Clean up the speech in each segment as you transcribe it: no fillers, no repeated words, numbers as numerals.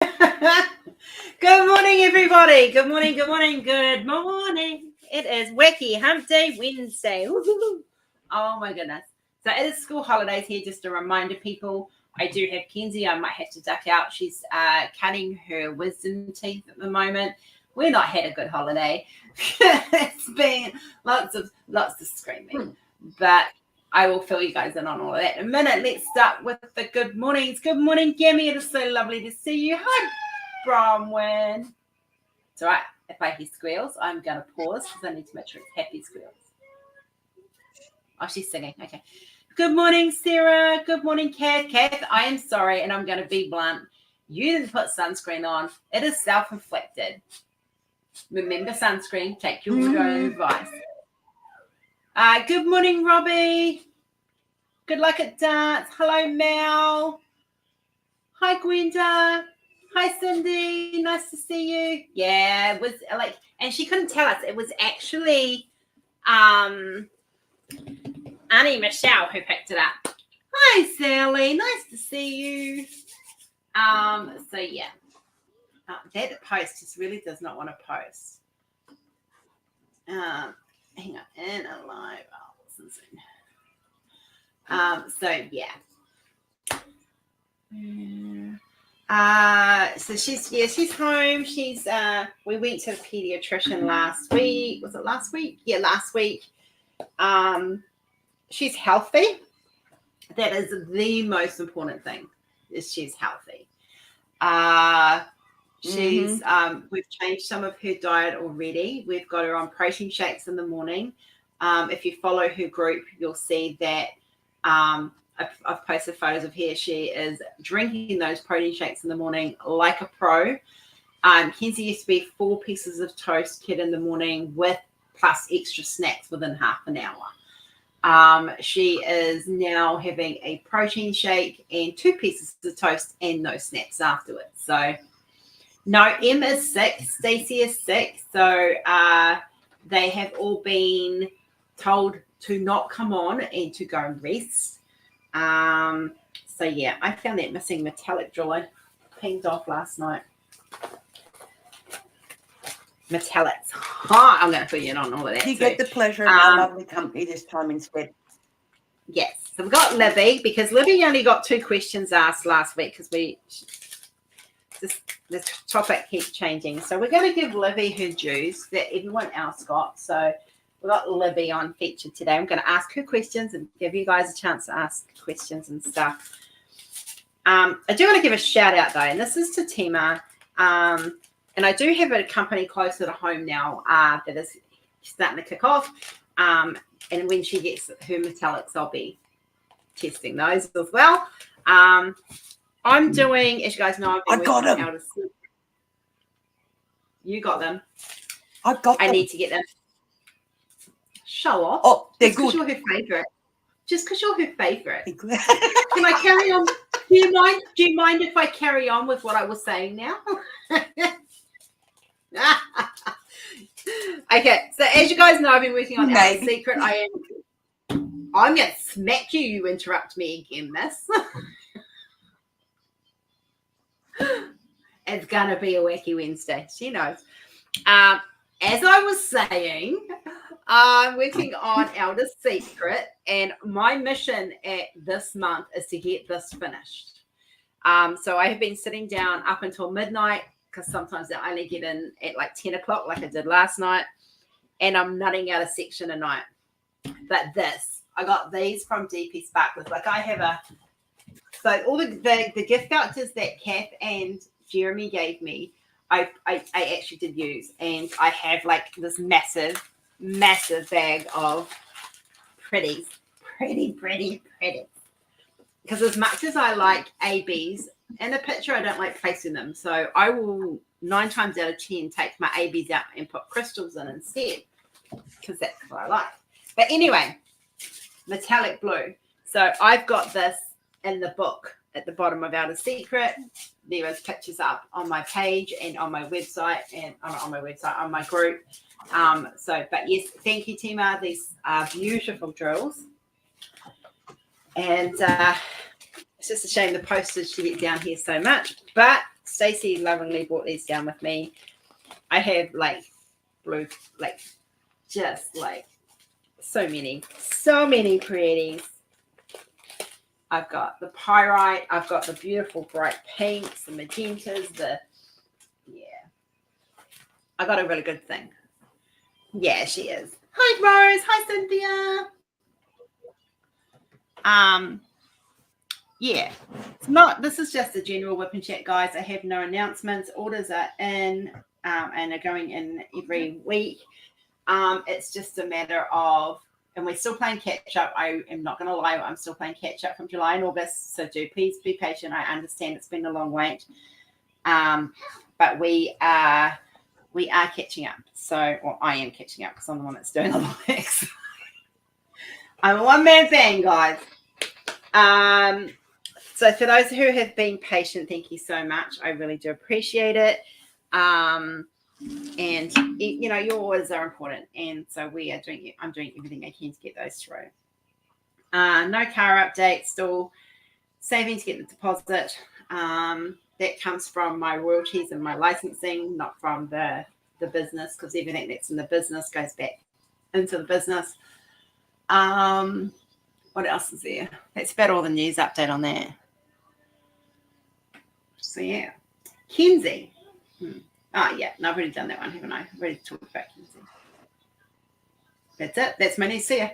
Good morning, everybody. Good morning, good morning, good morning. It is Wacky Humpday Wednesday. Woo-hoo-hoo. Oh, my goodness. So it is school holidays here. Just a reminder, people, I do have Kenzie. I might have to duck out. She's cutting her wisdom teeth at the moment. We're not had a good holiday. It's been lots of screaming. But I will fill you guys in on all of that in a minute. Let's start with the good mornings. Good morning, Gammy. It is so lovely to see you. Hi, Bronwyn. It's all right. If I hear squeals, I'm going to pause because I need to make sure it's happy squeals. Oh, she's singing. Okay. Good morning, Sarah. Good morning, Kath. Kath, I am sorry, and I'm going to be blunt. You didn't put sunscreen on. It is self-inflicted. Remember sunscreen. Take your own advice. Good morning, Robbie. Good luck at dance. Hello, Mel. Hi, Gwenda. Hi, Cindy. Nice to see you. Yeah, it was like, and she couldn't tell us. It was actually Annie Michelle who picked it up. Hi, Sally. Nice to see you. So yeah, that post just really does not want to post. Hang on, and alive. Oh, listen soon. So yeah. So she's home. She's we went to the pediatrician last week. Was it last week? Yeah, last week. She's healthy. That is the most important thing. Is she's healthy. She's we've changed some of her diet already. We've got her on protein shakes in the morning. If you follow her group, you'll see that I've posted photos of her. She is drinking those protein shakes in the morning like a pro. Kenzie used to be 4 pieces of toast kid in the morning with plus extra snacks within half an hour. She is now having a protein shake and 2 pieces of toast and no snacks afterwards. So no, Em is sick. Stacey is sick. So they have all been told to not come on and to go and rest. So yeah, I found that missing metallic drill I pinged off last night. Metallics. Oh, I'm going to put you in on all of that. You get the pleasure of my lovely company this time instead. Yes. So we've got Libby, because Libby only got 2 questions asked last week because this topic keeps changing. So we're going to give Libby her dues that everyone else got. So we've got Libby on feature today. I'm going to ask her questions and give you guys a chance to ask questions and stuff. I do want to give a shout out though, and this is to Tima. And I do have a company closer to home now that is starting to kick off. And when she gets her metallics, I'll be testing those as well. I'm doing, as you guys know, I got them. You got them. I got them. I need to get them. Show off. Oh, they're good. good. You're her favorite. Just because you're her favorite. Can I carry on? Do you mind if I carry on with what I was saying now? Okay, so as you guys know, I've been working on Our Secret. I'm going to smack you. You interrupt me again, miss. It's going to be a wacky Wednesday. She knows. As I was saying, I'm working on Elder Secret, and my mission at this month is to get this finished. So I have been sitting down up until midnight, because sometimes I only get in at like 10 o'clock like I did last night, and I'm nutting out a section a night. But I got these from DP Sparklers. Like I have so all the gift vouchers that Kath and Jeremy gave me, I actually did use, and I have like this massive bag of pretty. Because as much as I like ABs, in a picture I don't like placing them, so I will 9 times out of 10 take my ABs out and put crystals in instead, because that's what I like. But anyway, metallic blue. So I've got this in the book at the bottom of Outer Secret. There is pictures up on my page and on my website, and on my group. But yes, thank you, Tima. These are beautiful drills. And it's just a shame the postage to get down here so much. But Stacey lovingly brought these down with me. I have like blue, like just like so many pretties. I've got the pyrite. I've got the beautiful bright pinks, the magentas, I got a really good thing. Yeah, she is. Hi, Rose. Hi, Cynthia. Yeah, it's not. This is just a general whip and chat, guys. I have no announcements. Orders are in and are going in every week. It's just a matter of, and we're still playing catch up. I am not going to lie, I'm still playing catch up from July and August. So do please be patient. I understand it's been a long wait, but we are catching up. So, well, I am catching up because I'm the one that's doing all the work. I'm a one-man band, guys. So for those who have been patient, thank you so much. I really do appreciate it. And you know, your orders are important, and so I'm doing everything I can to get those through. No car update, still saving to get the deposit. That comes from my royalties and my licensing, not from the business, because everything that's in the business goes back into the business. What else is there? That's about all the news update on that. So yeah, Kenzie. Oh yeah, no, I've already done that one, haven't I? I've already talked about Kenzie. That's it. That's my news. See ya.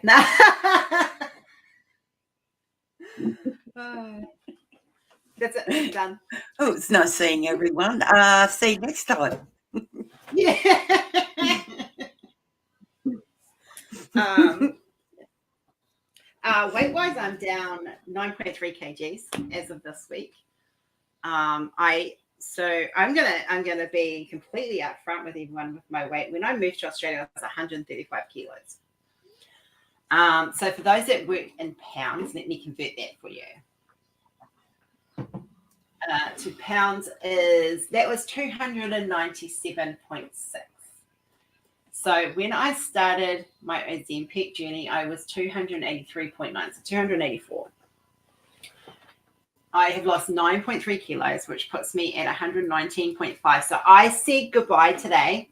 That's it. I'm done. Oh, it's nice seeing everyone. See you next time. Yeah. Weight-wise, I'm down 9.3 kgs as of this week. I'm gonna be completely upfront with everyone with my weight. When I moved to Australia, I was 135 kilos. So for those that work in pounds, let me convert that for you. To pounds that was 297.6. So when I started my Ozempic journey, I was 283.9, so 284. I have lost 9.3 kilos, which puts me at 119.5. So I said goodbye today,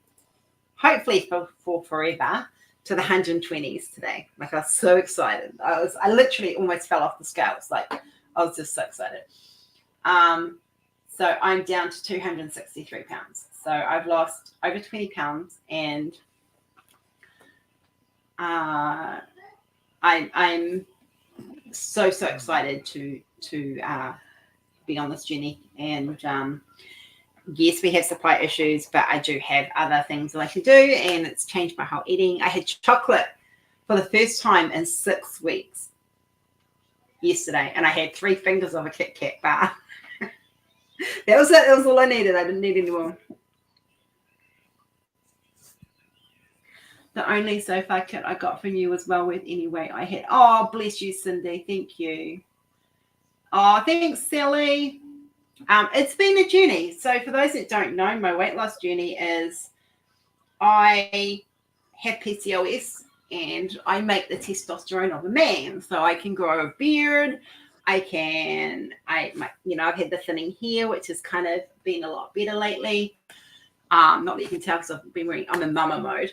hopefully for forever, to the 120s today. Like, I was so excited. I literally almost fell off the scales. Like, I was just so excited. So I'm down to 263 pounds. So I've lost over 20 pounds, and I'm so excited to be on this journey. And yes, we have supply issues, but I do have other things that I can do, and it's changed my whole eating. I had chocolate for the first time in 6 weeks yesterday, and I had 3 fingers of a Kit Kat bar. That was it. That was all I needed. I didn't need any more. The only sofa kit I got from you was well worth any weight I had. Oh, bless you, Cindy. Thank you. Oh, thanks, Sally. It's been a journey. So for those that don't know, my weight loss journey is I have PCOS, and I make the testosterone of a man. So I can grow a beard. I've had the thinning here, which has kind of been a lot better lately. Not that you can tell because I'm in mama mode.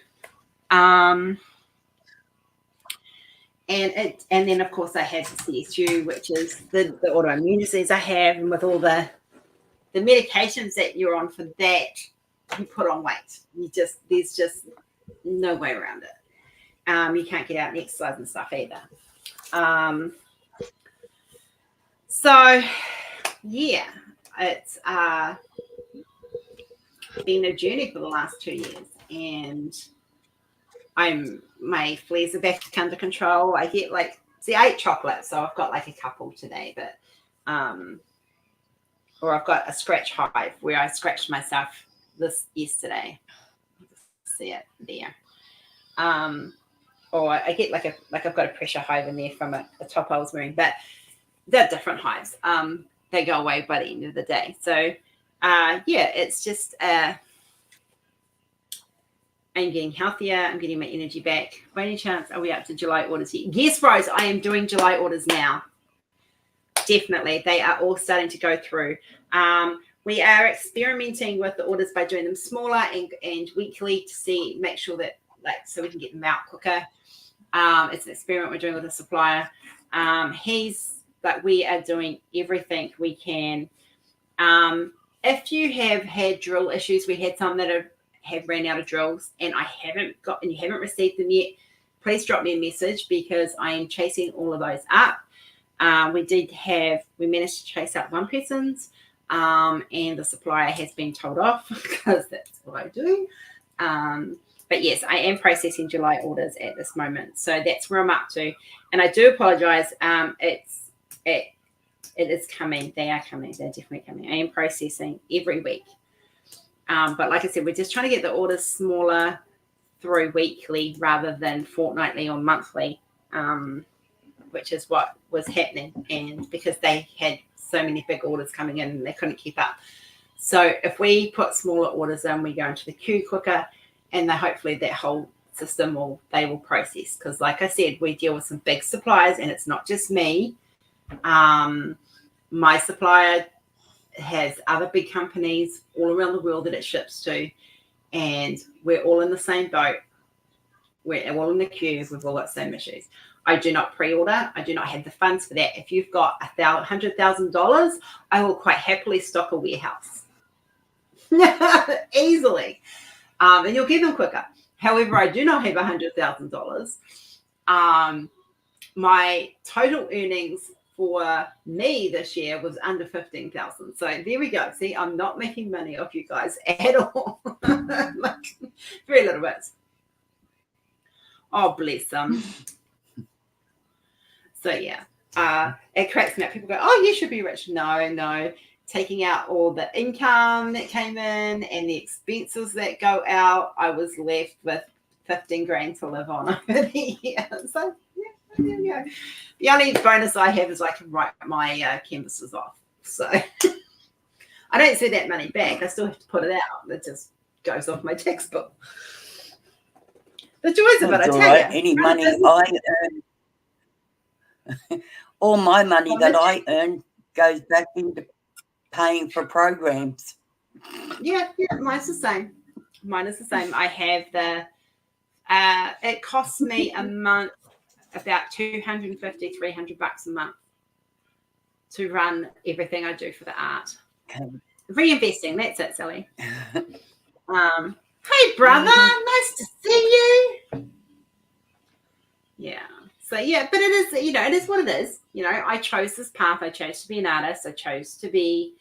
And then of course I have CSU, which is the autoimmune disease I have, and with all the medications that you're on for that, you put on weight. There's just no way around it. You can't get out and exercise and stuff either. So yeah, it's been a journey for the last 2 years, and my flares are back under control. I get I ate chocolate, so I've got like a couple today, but or I've got a scratch hive where I scratched myself yesterday. See it there. Or I get like I've got a pressure hive in there from a top I was wearing, but they're different hives. They go away by the end of the day. So yeah, it's just I'm getting healthier. I'm getting my energy back. By any chance, are we up to July orders yet? Yes, Rose, I am doing July orders now. Definitely. They are all starting to go through. When we are experimenting with the orders by doing them smaller and weekly to make sure that so we can get them out quicker. It's an experiment we're doing with a supplier. We are doing everything we can. If you have had drill issues, we had some that have ran out of drills and you haven't received them yet, please drop me a message because I am chasing all of those up. We managed to chase up one person's, and the supplier has been told off because that's what I do. But yes, I am processing July orders at this moment. So that's where I'm up to. And I do apologize. It is coming. They are coming. They're definitely coming. I am processing every week. But like I said, we're just trying to get the orders smaller through weekly rather than fortnightly or monthly, which is what was happening. And because they had so many big orders coming in and they couldn't keep up. So if we put smaller orders in, we go into the queue quicker, and hopefully that whole system will process. Because like I said, we deal with some big suppliers, and it's not just me. My supplier has other big companies all around the world that it ships to, and we're all in the same boat. We're all in the queue. We've all got the same issues. I do not pre-order. I do not have the funds for that. If you've got $100,000, I will quite happily stock a warehouse easily, and you'll get them quicker. However, I do not have $100,000. My total earnings for me this year was under 15,000. So there we go. See, I'm not making money off you guys at all. Very little bit. Oh, bless them. So yeah, it cracks me up. People go, "Oh, you should be rich." No. Taking out all the income that came in and the expenses that go out, I was left with 15 grand to live on over the year. So yeah, there you go. The only bonus I have is I can write my canvases off. So I don't see that money back. I still have to put it out. It just goes off my textbook. The joys of it, I tell you. Any money I earn, all my money that I earn goes back into paying for programs. Yeah, mine's the same. Mine is the same. I have it costs me a month about $250, $300 a month to run everything I do for the art. Okay. Reinvesting, that's it, Sally. Hey, brother, nice to see you. Yeah. So, yeah, but it is, it is what it is. I chose this path. I chose to be an artist. I chose to be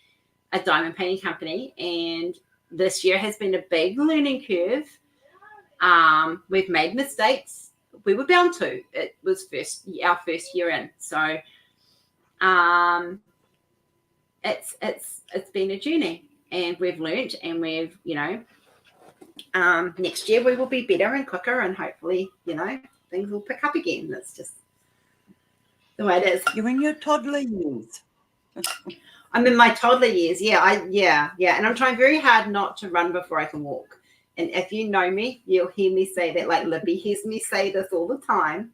a diamond painting company. And this year has been a big learning curve. We've made mistakes. We were bound to. It was our first year in. So, it's been a journey. And we've learned, and we've, next year we will be better and quicker, and hopefully, things will pick up again. That's just the way it is. You're in your toddler years. I'm in my toddler years. Yeah. And I'm trying very hard not to run before I can walk. And if you know me, you'll hear me say that, like Libby hears me say this all the time.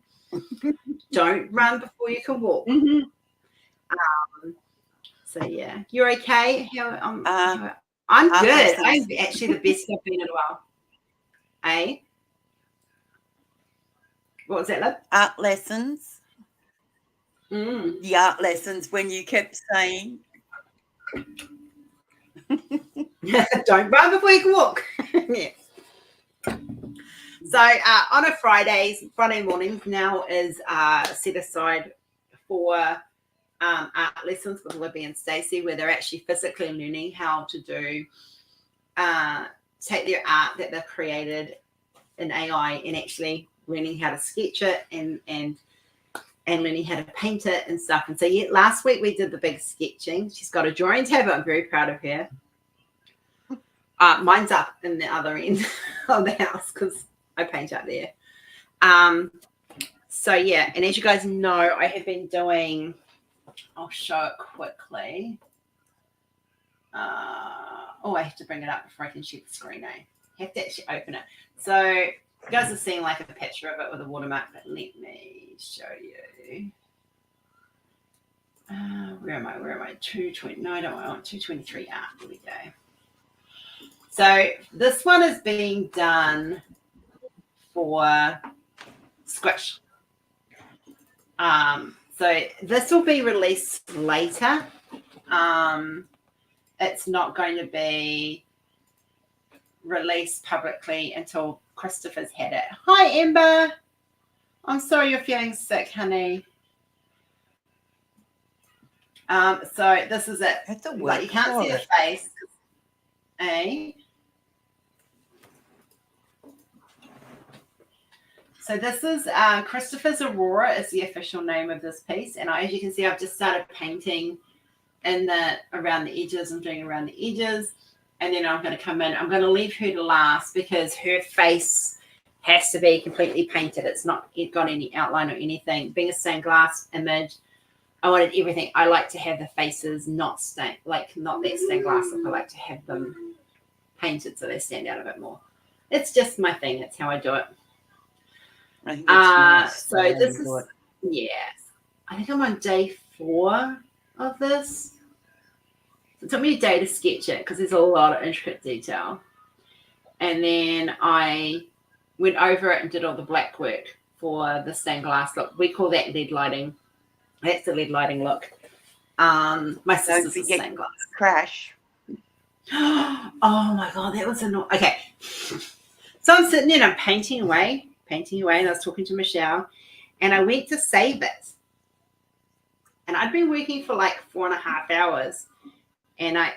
Don't run before you can walk. Mm-hmm. So yeah, you're okay? I'm good. I'm actually the best I've been in a while. Eh? What was that, Lib? Art lessons. The art lessons when you kept saying don't run before you can walk. Yeah. So on a Friday mornings now is set aside for art lessons with Libby and Stacey, where they're actually physically learning how to do take their art that they've created in AI and actually learning how to sketch it and learning how to paint it and stuff. And so last week we did the big sketching. She's got a drawing tablet. I'm very proud of her. Mine's up in the other end of the house because I paint up there. So yeah, and as you guys know, I have been doing, I'll show it quickly. I have to bring it up before I can share the screen. I have to actually open it. So you guys are seeing like a picture of it with a watermark, but let me show you. Where am I? 220. No, I don't want 223. Here we go. So this one is being done for squish. So this will be released later. It's not going to be released publicly until Christopher's had it. Hi, Ember. I'm sorry you're feeling sick, honey. So this is it. But you can't see the face. Eh? So this is Christopher's Aurora is the official name of this piece. And as you can see, I've just started painting around the edges. I'm doing around the edges. And then I'm going to come in. I'm going to leave her to last because her face has to be completely painted. It's not got any outline or anything. Being a stained glass image, I wanted everything. I like to have the faces not stained, like not that stained glass look. I like to have them painted so they stand out a bit more. It's just my thing. It's how I do it. Nice. So this is, I think I'm on day 4 of this. It took me a day to sketch it because there's a lot of intricate detail. And then I went over it and did all the black work for the stained glass look. We call that lead lighting. That's the lead lighting look. My sister's a stained glass. Crash. Oh my God, that was annoying. Okay. So I'm sitting there and I'm painting away, and I was talking to Michelle, and I went to save it. And I'd been working for like 4.5 hours. And I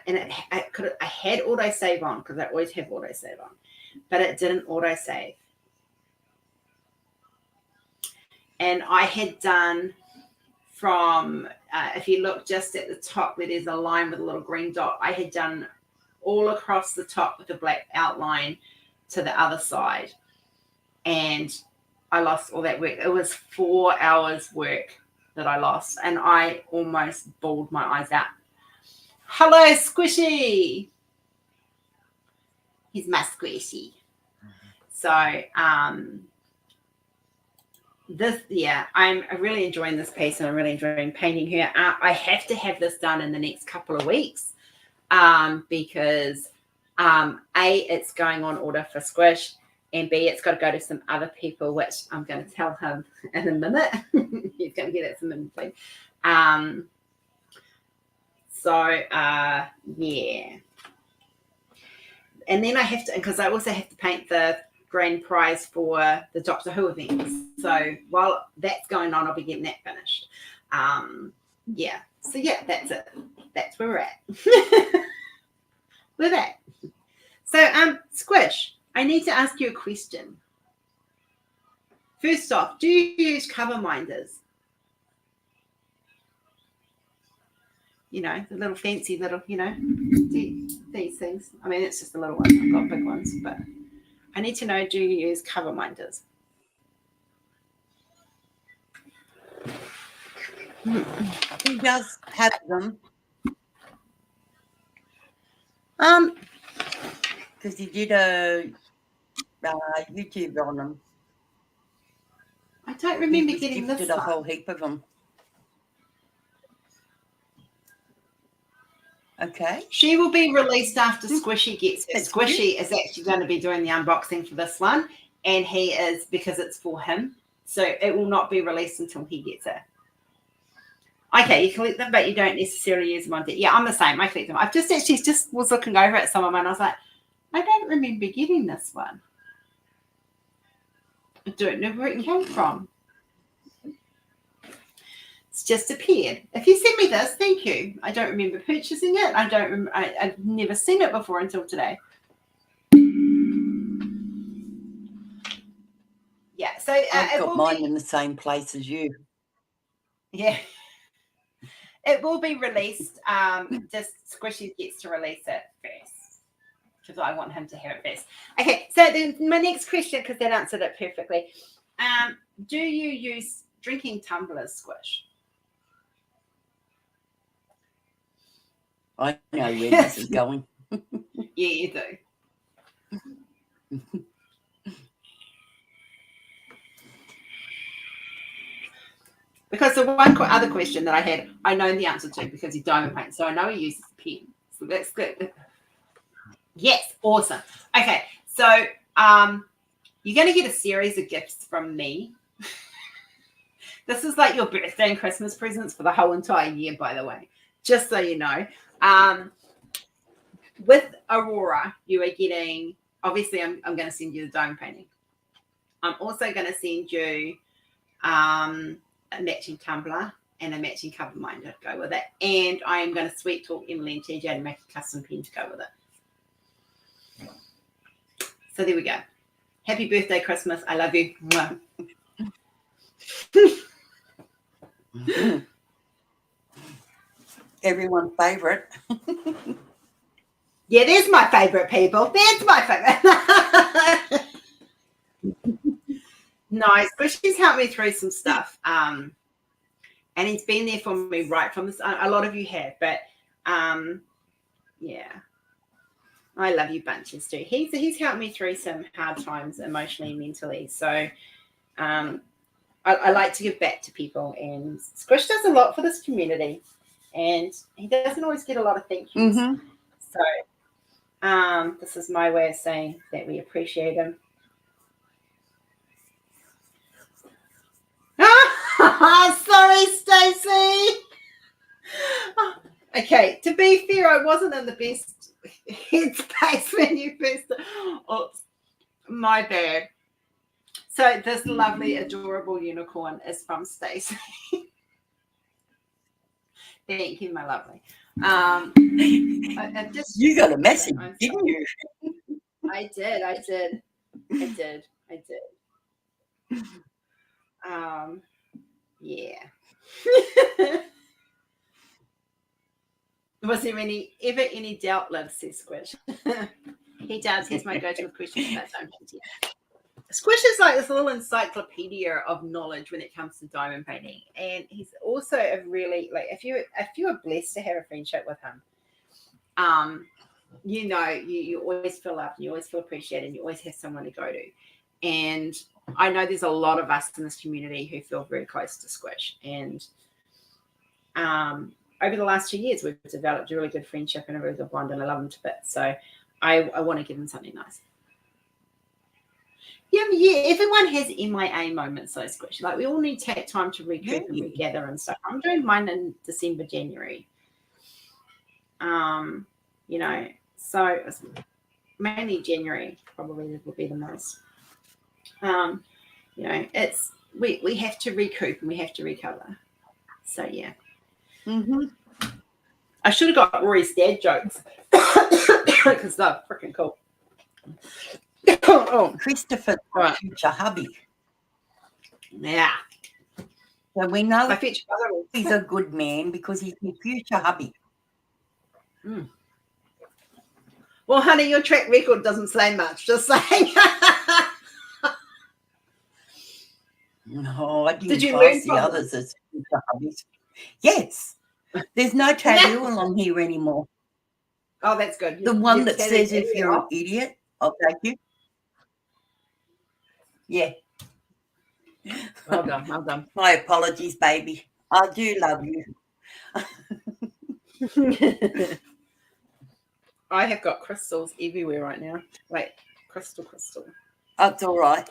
had autosave on because I always have autosave on, but it didn't autosave. And I had done from, if you look just at the top where there's a line with a little green dot, I had done all across the top with a black outline to the other side. And I lost all that work. It was 4 hours work that I lost, and I almost bawled my eyes out. Hello, Squishy. He's my Squishy. So, I'm really enjoying this piece, and I'm really enjoying painting her. I have to have this done in the next couple of weeks because it's going on order for Squish, and B, it's got to go to some other people, which I'm going to tell him in a minute. He's going to get it some info. Yeah. And then I have to, because I also have to paint the grand prize for the Doctor Who events. So while that's going on, I'll be getting that finished. Yeah. So yeah, that's it. That's where we're at. With that. So Squish, I need to ask you a question. First off, do you use cover minders? You know, the little fancy little, these things. I mean, it's just the little ones. I've got big ones, but I need to know, do you use cover minders? He does have them. Because he did a YouTube on them. I don't remember getting this one. A whole heap of them. Okay. She will be released after Squishy gets it. Squishy is actually going to be doing the unboxing for this one, and he is, because it's for him, so it will not be released until he gets it. Okay, you collect them, but you don't necessarily use them on Yeah, I'm the same. I collect them. I've just actually was looking over at some of them, and I was like, I don't remember getting this one. I don't know where it came from. It's just appeared. If you send me this, thank you. I don't remember purchasing it. I've never seen it before until today. Yeah, so I've got mine in the same place as you. Yeah, it will be released. Just Squishy gets to release it first because I want him to have it first. Okay, so then my next question, because that answered it perfectly. Do you use drinking tumblers, Squish? I know where this is going. Yeah, you do. Because the one other question that I had, I know the answer to because he diamond paints, so I know he uses a pen. So that's good. Yes, awesome. Okay, so you're going to get a series of gifts from me. This is like your birthday and Christmas presents for the whole entire year, by the way, just so you know. With Aurora, you are getting, obviously, I'm going to send you the diamond painting. I'm also going to send you a matching tumbler and a matching cover minder to go with it. And I am going to sweet talk Emily and TJ to make a custom pen to go with it. So there we go. Happy birthday, Christmas. I love you. Everyone's favourite. Yeah, there's my favourite, people. There's my favourite. Nice. But she's helped me through some stuff. And he's been there for me right from this. A lot of you have, but yeah. I love you bunches too. He's helped me through some hard times emotionally and mentally. So I like to give back to people, and Squish does a lot for this community, and he doesn't always get a lot of thank yous. Mm-hmm. So this is my way of saying that we appreciate him. Sorry, Stacey. Okay, to be fair, I wasn't in the best headspace when you first. Oops, my bad. So this lovely, adorable unicorn is from Stacey. Thank you, my lovely. You got a message, didn't you? I did. Yeah. Was there ever any doubt, love, says Squish? He does. He's my go-to with questions about diamond painting. Squish is like this little encyclopedia of knowledge when it comes to diamond painting, and he's also a really, like, if you are blessed to have a friendship with him, you know, you always feel loved, you always feel appreciated, and you always have someone to go to. And I know there's a lot of us in this community who feel very close to Squish, and over the last 2 years, we've developed a really good friendship and a really good bond, and I love him to bits. So I want to give him something nice. Yeah, everyone has MIA moments, though, Squish. Like, we all need to take time to recoup and regather and stuff. I'm doing mine in December, January. You know, so mainly January probably will be the most. You know, it's we have to recoup and we have to recover. So yeah. Mm-hmm. I should have got Rory's dad jokes because they're freaking cool. Oh, Christopher, right. Future hubby. Yeah. So we know he's a good man because he's your future hubby. Mm. Well, honey, your track record doesn't say much. Just saying. No, I didn't. Did you pass learn the others as future hubbies? Yes. There's no tattoo on here anymore. Oh, that's good. The one that says if you're an idiot, I'll take you. Yeah. Well done. My apologies, baby. I do love you. I have got crystals everywhere right now. Like crystal. That's all right.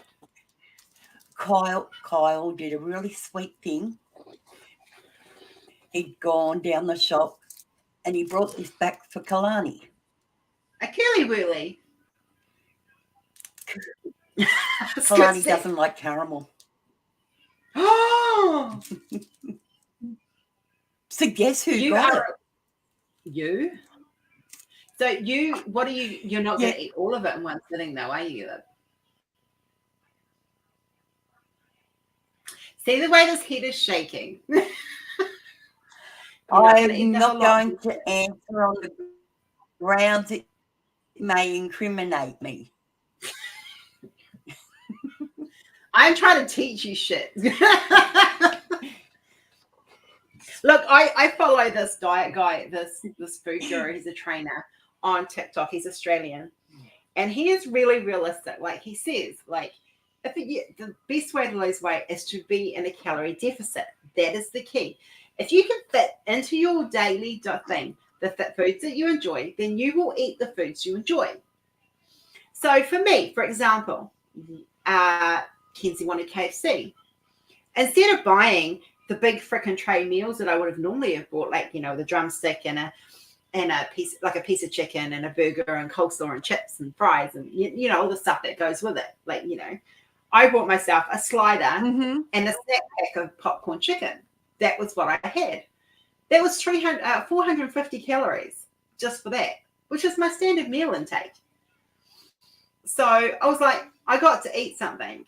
Kyle did a really sweet thing. He'd gone down the shop and he brought this back for Kalani. A Kelly Wooly. Kalani doesn't like caramel. Oh! So guess who got it? You? So what are you're not going to eat all of it in one sitting though, are you? See the way this head is shaking? I'm not going to answer on the grounds it may incriminate me. I'm trying to teach you shit. Look, I follow this diet guy, this food guru. He's a trainer on TikTok. He's Australian. And he is really realistic. Like he says, like, the best way to lose weight is to be in a calorie deficit. That is the key. If you can fit into your daily thing the foods that you enjoy, then you will eat the foods you enjoy. So for me, for example, Kenzie wanted KFC. Instead of buying the big frickin' tray meals that I would have normally have bought, like, you know, the drumstick and a piece of chicken and a burger and coleslaw and chips and fries and, you know, all the stuff that goes with it. Like, you know, I bought myself a slider and a snack pack of popcorn chicken. That was what I had. That was 450 calories just for that, which is my standard meal intake. So I was like, I got to eat something.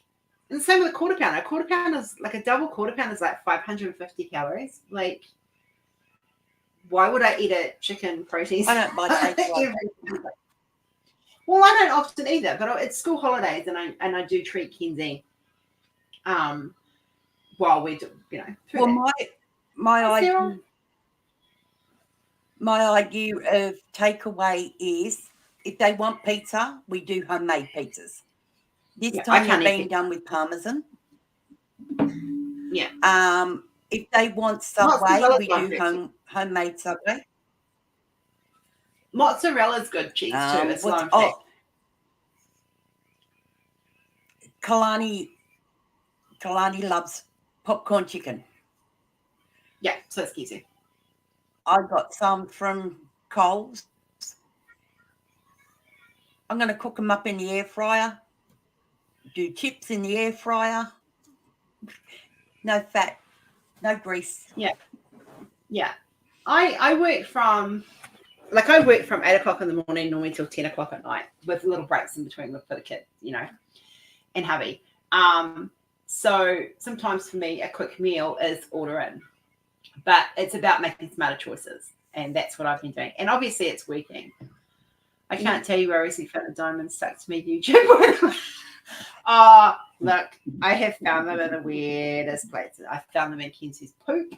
And the same with a quarter pounder. A quarter pounder is like a double quarter pounder is like 550 calories. Like, why would I eat a chicken protein? I don't like Well, I don't often either, but it's school holidays and I do treat Kenzie while we do, you know. Well, my idea of takeaway is if they want pizza, we do homemade pizzas. This time they're being done with Parmesan. Yeah. If they want Subway, we do homemade Subway. Mozzarella's good cheese too. It's Kalani loves popcorn chicken. Yeah, so it's easy. I got some from Coles. I'm going to cook them up in the air fryer. Do chips in the air fryer. No fat, no grease. Yeah. Yeah. I work from 8 o'clock in the morning normally till 10 o'clock at night with little breaks in between for the kids, you know, and hubby. So sometimes for me, a quick meal is order in, but it's about making smarter choices. And that's what I've been doing. And obviously it's working. I can't tell you where I recently found a diamond stuck to me YouTube. Look, I have found them in the weirdest places. I found them in Kenzie's poop.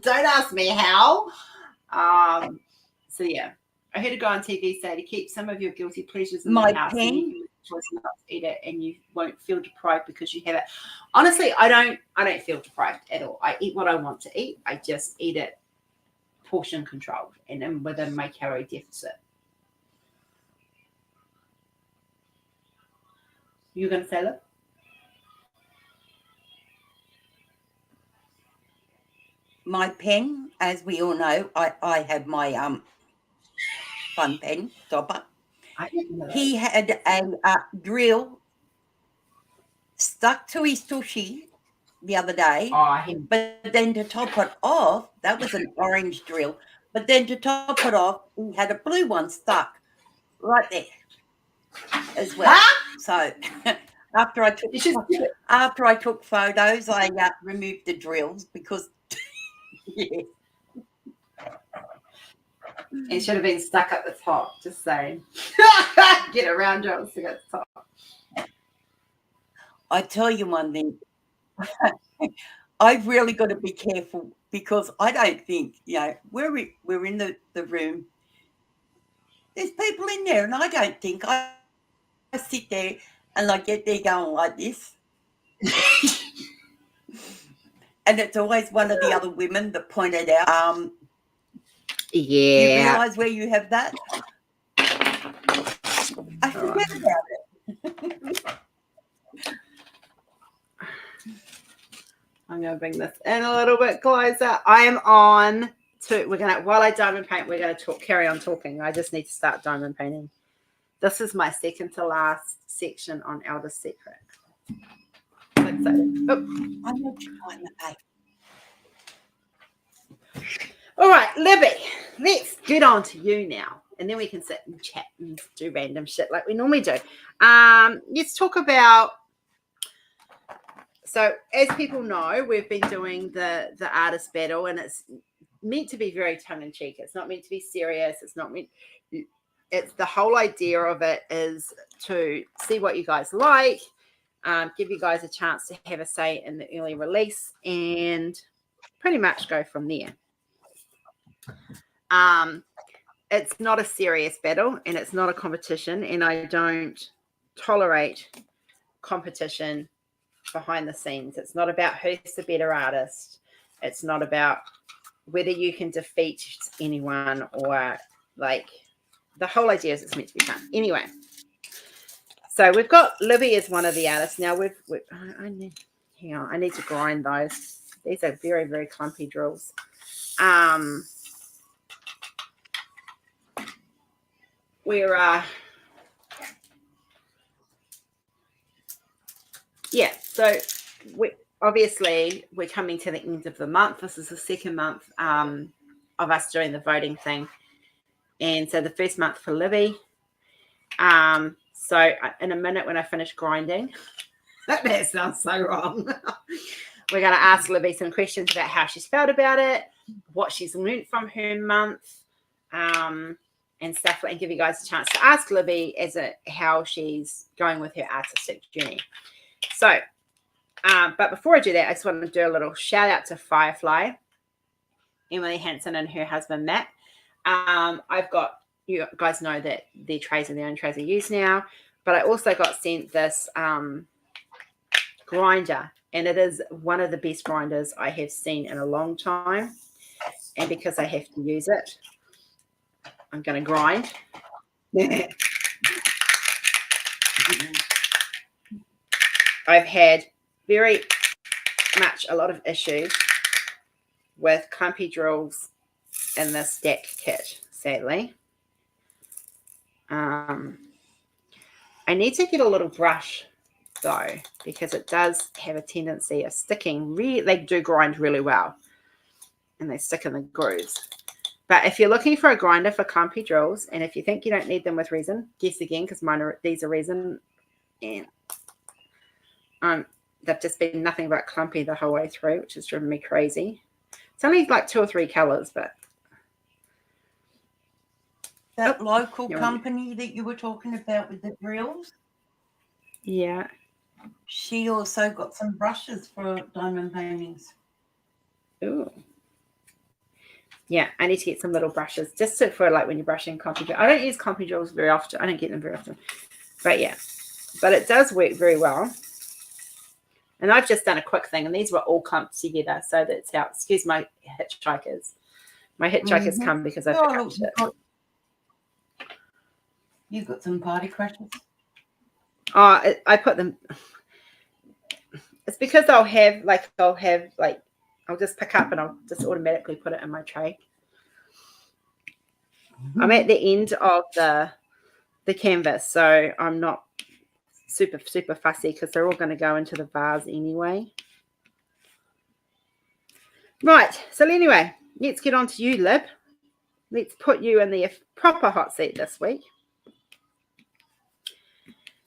Don't ask me how. So yeah, I heard a guy on TV say to keep some of your guilty pleasures in the house. And you can choice not to eat it, and you won't feel deprived because you have it. Honestly, I don't feel deprived at all. I eat what I want to eat. I just eat it portion controlled and within my calorie deficit. You gonna say that? My pen, as we all know, I have my fun pen, Topper. He had a drill stuck to his tushy the other day, but then to top it off, that was an orange drill, but then to top it off, he had a blue one stuck right there as well. So after I took photos, I removed the drills because yeah. It should have been stuck at the top, just saying. Get around drills to get the top. I tell you one thing, I've really got to be careful because I don't think, you know, we're in the room. There's people in there, and I don't think I sit there and I get there going like this. And it's always one of the other women that pointed out, yeah. You realise where you have that? I forget about it. I'm going to bring this in a little bit closer. I am on to, while I diamond paint, we're going to carry on talking. I just need to start diamond painting. This is my second to last section on Elder Secret. So excited. Oh. I know you find the paper. All right, Libby, let's get on to you now. And then we can sit and chat and do random shit like we normally do. Let's talk about, so as people know, we've been doing the artist battle, and it's meant to be very tongue-in-cheek. It's not meant to be serious. It's not meant, it's the whole idea of it is to see what you guys like, give you guys a chance to have a say in the early release, and pretty much go from there. It's not a serious battle, and it's not a competition, and I don't tolerate competition behind the scenes. It's not about who's the better artist. It's not about whether you can defeat anyone or like the whole idea is it's meant to be fun. Anyway, so we've got Libby as one of the artists. Now I need to grind those. These are very, very clumpy drills. So we're coming to the end of the month. This is the second month of us doing the voting thing. And so the first month for Libby. So in a minute when I finish grinding, that sounds so wrong. We're going to ask Libby some questions about how she's felt about it, what she's learned from her month, and stuff, and give you guys a chance to ask Libby how she's going with her artistic journey. So, but before I do that, I just want to do a little shout out to Firefly, Emily Hanson and her husband, Matt. You guys know that their trays are the only trays I use now, but I also got sent this grinder, and it is one of the best grinders I have seen in a long time. And because I have to use it, I'm going to grind. I've had very much a lot of issues with clumpy drills in this stack kit, sadly. I need to get a little brush though, because it does have a tendency of sticking. They do grind really well and they stick in the grooves. But if you're looking for a grinder for clumpy drills, and if you think you don't need them with resin, guess again, because these are resin, and they've just been nothing but clumpy the whole way through, which has driven me crazy. It's only like 2 or 3 colors, but that local company that you were talking about with the drills, yeah, she also got some brushes for diamond paintings. Ooh. Yeah, I need to get some little brushes just for like when you're brushing clumpy drills. I don't use clumpy drills very often. I don't get them very often. But yeah, but it does work very well. And I've just done a quick thing, and these were all clumped together. So that's how, excuse my hitchhikers. My hitchhikers come because I picked up shit. You've got some party crashes? Oh, I put them. It's because I'll just pick up and I'll just automatically put it in my tray. I'm at the end of the canvas, so I'm not super fussy because they're all going to go into the vase anyway. Right, so anyway, let's get on to you, Lib. Let's put you in the proper hot seat this week.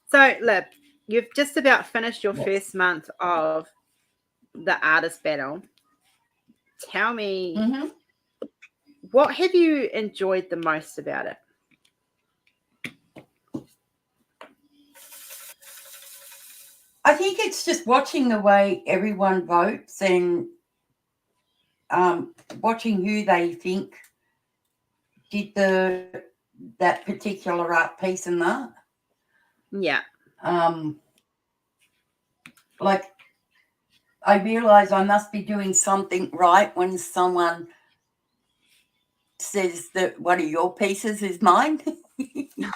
So, Lib, you've just about finished your first month of the artist battle. Tell me, what have you enjoyed the most about it? I think it's just watching the way everyone votes and watching who they think did that particular art piece and that. Yeah. Like, I realize I must be doing something right when someone says that one of your pieces is mine.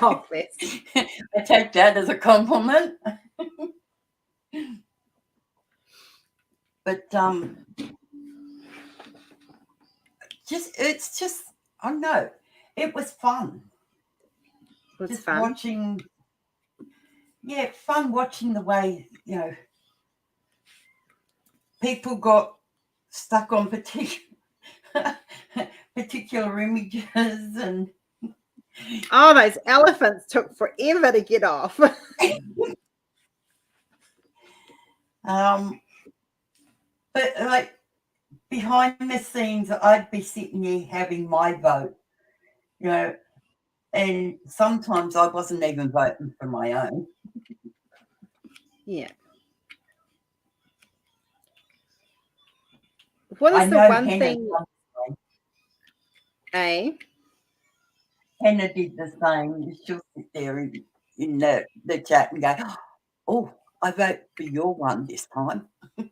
Oh, bless. I take that as a compliment. But it's just I don't know. It was fun. It was just fun. Fun watching the way, people got stuck on particular images and those elephants took forever to get off. But like behind the scenes, I'd be sitting there having my vote, and sometimes I wasn't even voting for my own. Yeah. What is the one thing? Hannah did the same. She'll sit there in the chat and go, "Oh, I vote for your one this time. And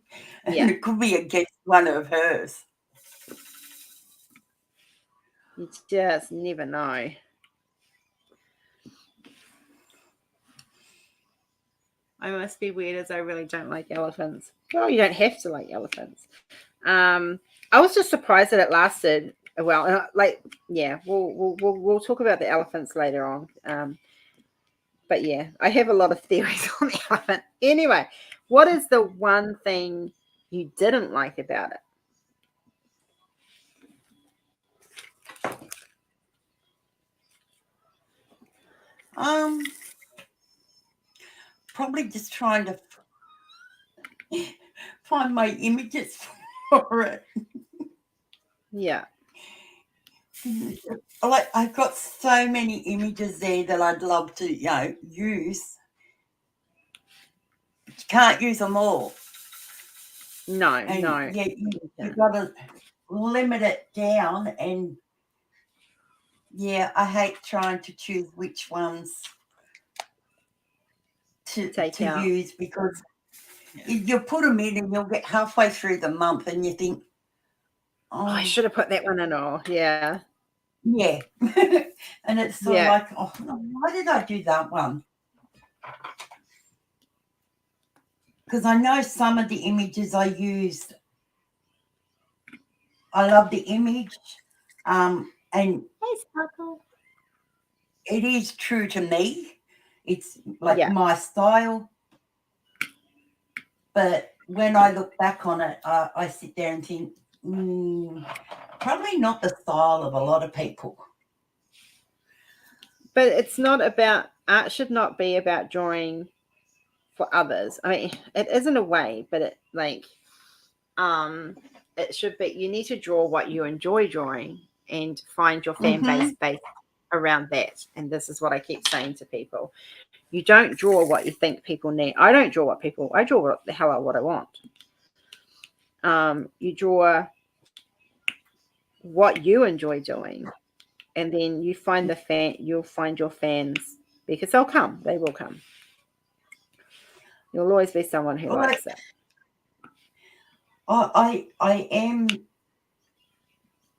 Yeah. it could be against one of hers. You just never know. I must be weird as I really don't like elephants. Well, you don't have to like elephants. I was just surprised that it lasted well. Yeah, we'll talk about the elephants later on. But yeah, I have a lot of theories on the elephant. Anyway, what is the one thing you didn't like about it? Probably just trying to find my images for it. Yeah. Like, I've got so many images there that I'd love to, use. You can't use them all. No, And no. yeah, you've got to limit it down. And yeah, I hate trying to choose which ones to use, because you put them in and you'll get halfway through the month and you think, oh, I should have put that one in all. Yeah. Yeah. And it's sort of like, oh, why did I do that one? Because I know some of the images I used, I love the image, and it is true to me. It's like my style. But when I look back on it, I sit there and think, probably not the style of a lot of people. But it's not about, art should not be about drawing for others. I mean, it is in a way, but it it should be, you need to draw what you enjoy drawing and find your fan base based around that. And this is what I keep saying to people. You don't draw what you think people need. I don't draw I draw what the hell what I want. You draw what you enjoy doing, and then you find you'll find your fans, because they'll come. They will come. You'll always be someone who likes it. I am,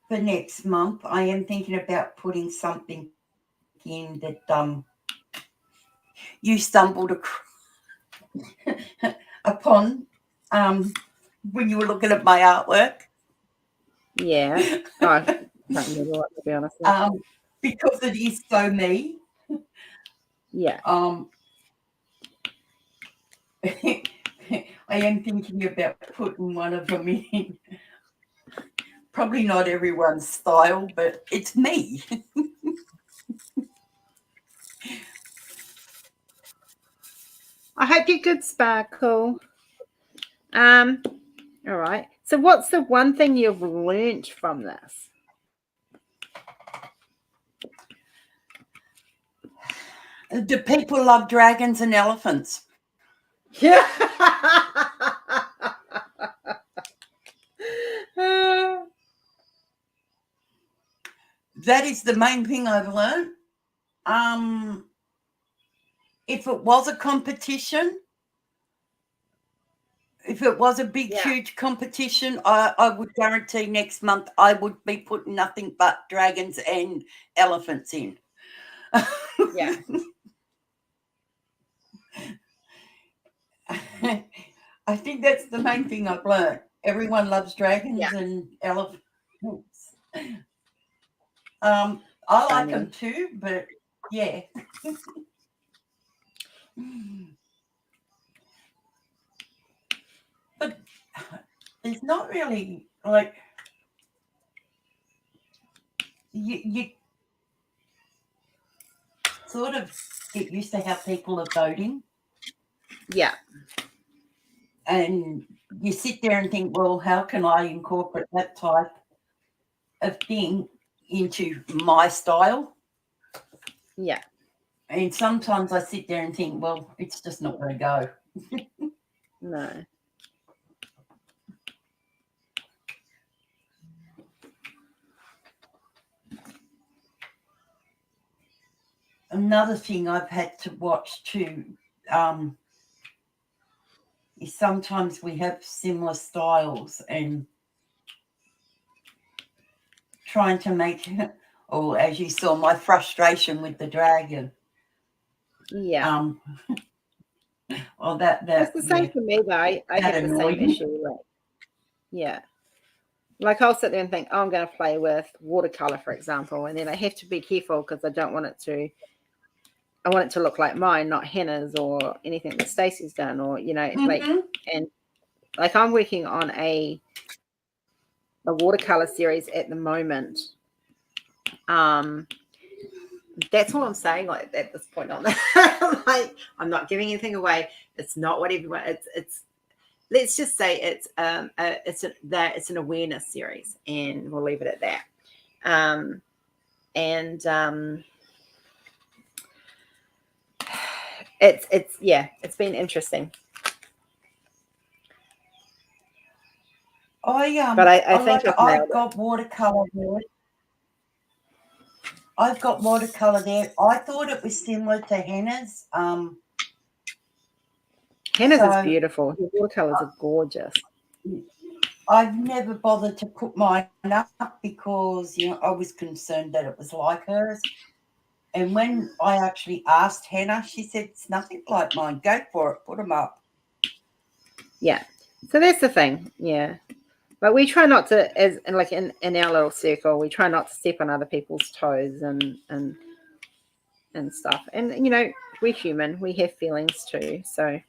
for next month, I am thinking about putting something in that you stumbled upon when you were looking at my artwork. Yeah. Oh, I can't remember what, to be honest. Because it is so me. Yeah. I am thinking about putting one of them in. Probably not everyone's style, but it's me. I hope you could sparkle. All right. So what's the one thing you've learnt from this? Do people love dragons and elephants? Yeah. That is the main thing I've learned. If it was a competition, if it was a big, huge competition, I would guarantee next month I would be putting nothing but dragons and elephants in. Yeah. I think that's the main thing I've learned. Everyone loves dragons and elephants. I like them too, but yeah. But there's not really, like, you sort of get used to how people are voting. Yeah. And you sit there and think, well, how can I incorporate that type of thing into my style? Yeah. And sometimes I sit there and think, well, it's just not going to go. No. Another thing I've had to watch too, sometimes we have similar styles, and trying to make, or as you saw, my frustration with the dragon. Yeah. Well, that's the same for me, though. I have the same issue. Like, yeah. Like I'll sit there and think, oh, I'm going to play with watercolor, for example, and then I have to be careful because I don't want it to. I want it to look like mine, not Hannah's or anything that Stacey's done, or like, and like I'm working on a watercolor series at the moment. That's all I'm saying. Like at this point on that, like I'm not giving anything away. It's not what everyone. It's. Let's just say it's an awareness series, and we'll leave it at that. It's been interesting. But I think I've got watercolor there. I've got watercolor there. I thought it was similar to Hannah's. Hannah's is beautiful. Her watercolors are gorgeous. I've never bothered to put mine up because I was concerned that it was like hers. And when I actually asked Hannah, she said it's nothing like mine. Go for it. Put them up. Yeah. So that's the thing. Yeah. But we try not to, as like in our little circle, we try not to step on other people's toes and stuff. And we're human. We have feelings too. So.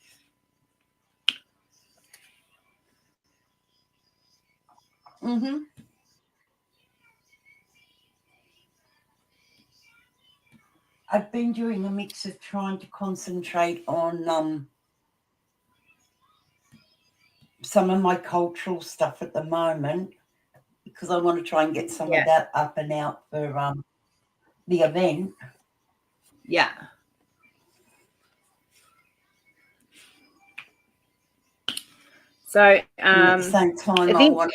I've been doing a mix of trying to concentrate on some of my cultural stuff at the moment because I want to try and get some of that up and out for the event. Yeah. So at the same time, I want.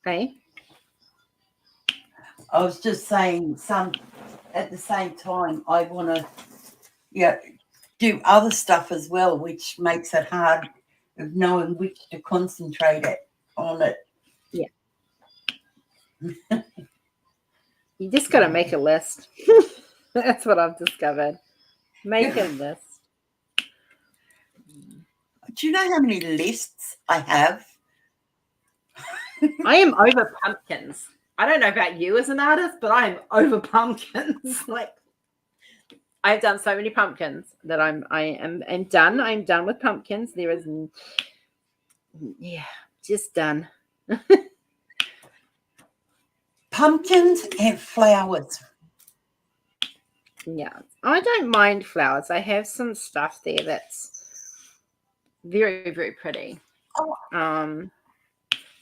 Hey. I was just saying, at the same time, I want to, do other stuff as well, which makes it hard of knowing which to concentrate on it. Yeah. You just got to make a list. That's what I've discovered. Make a list. Do you know how many lists I have? I am over pumpkins. I don't know about you as an artist, but I am over pumpkins. Like I've done so many pumpkins that I am done. I'm done with pumpkins. There is, just done. Pumpkins and flowers. Yeah, I don't mind flowers. I have some stuff there that's very, very pretty.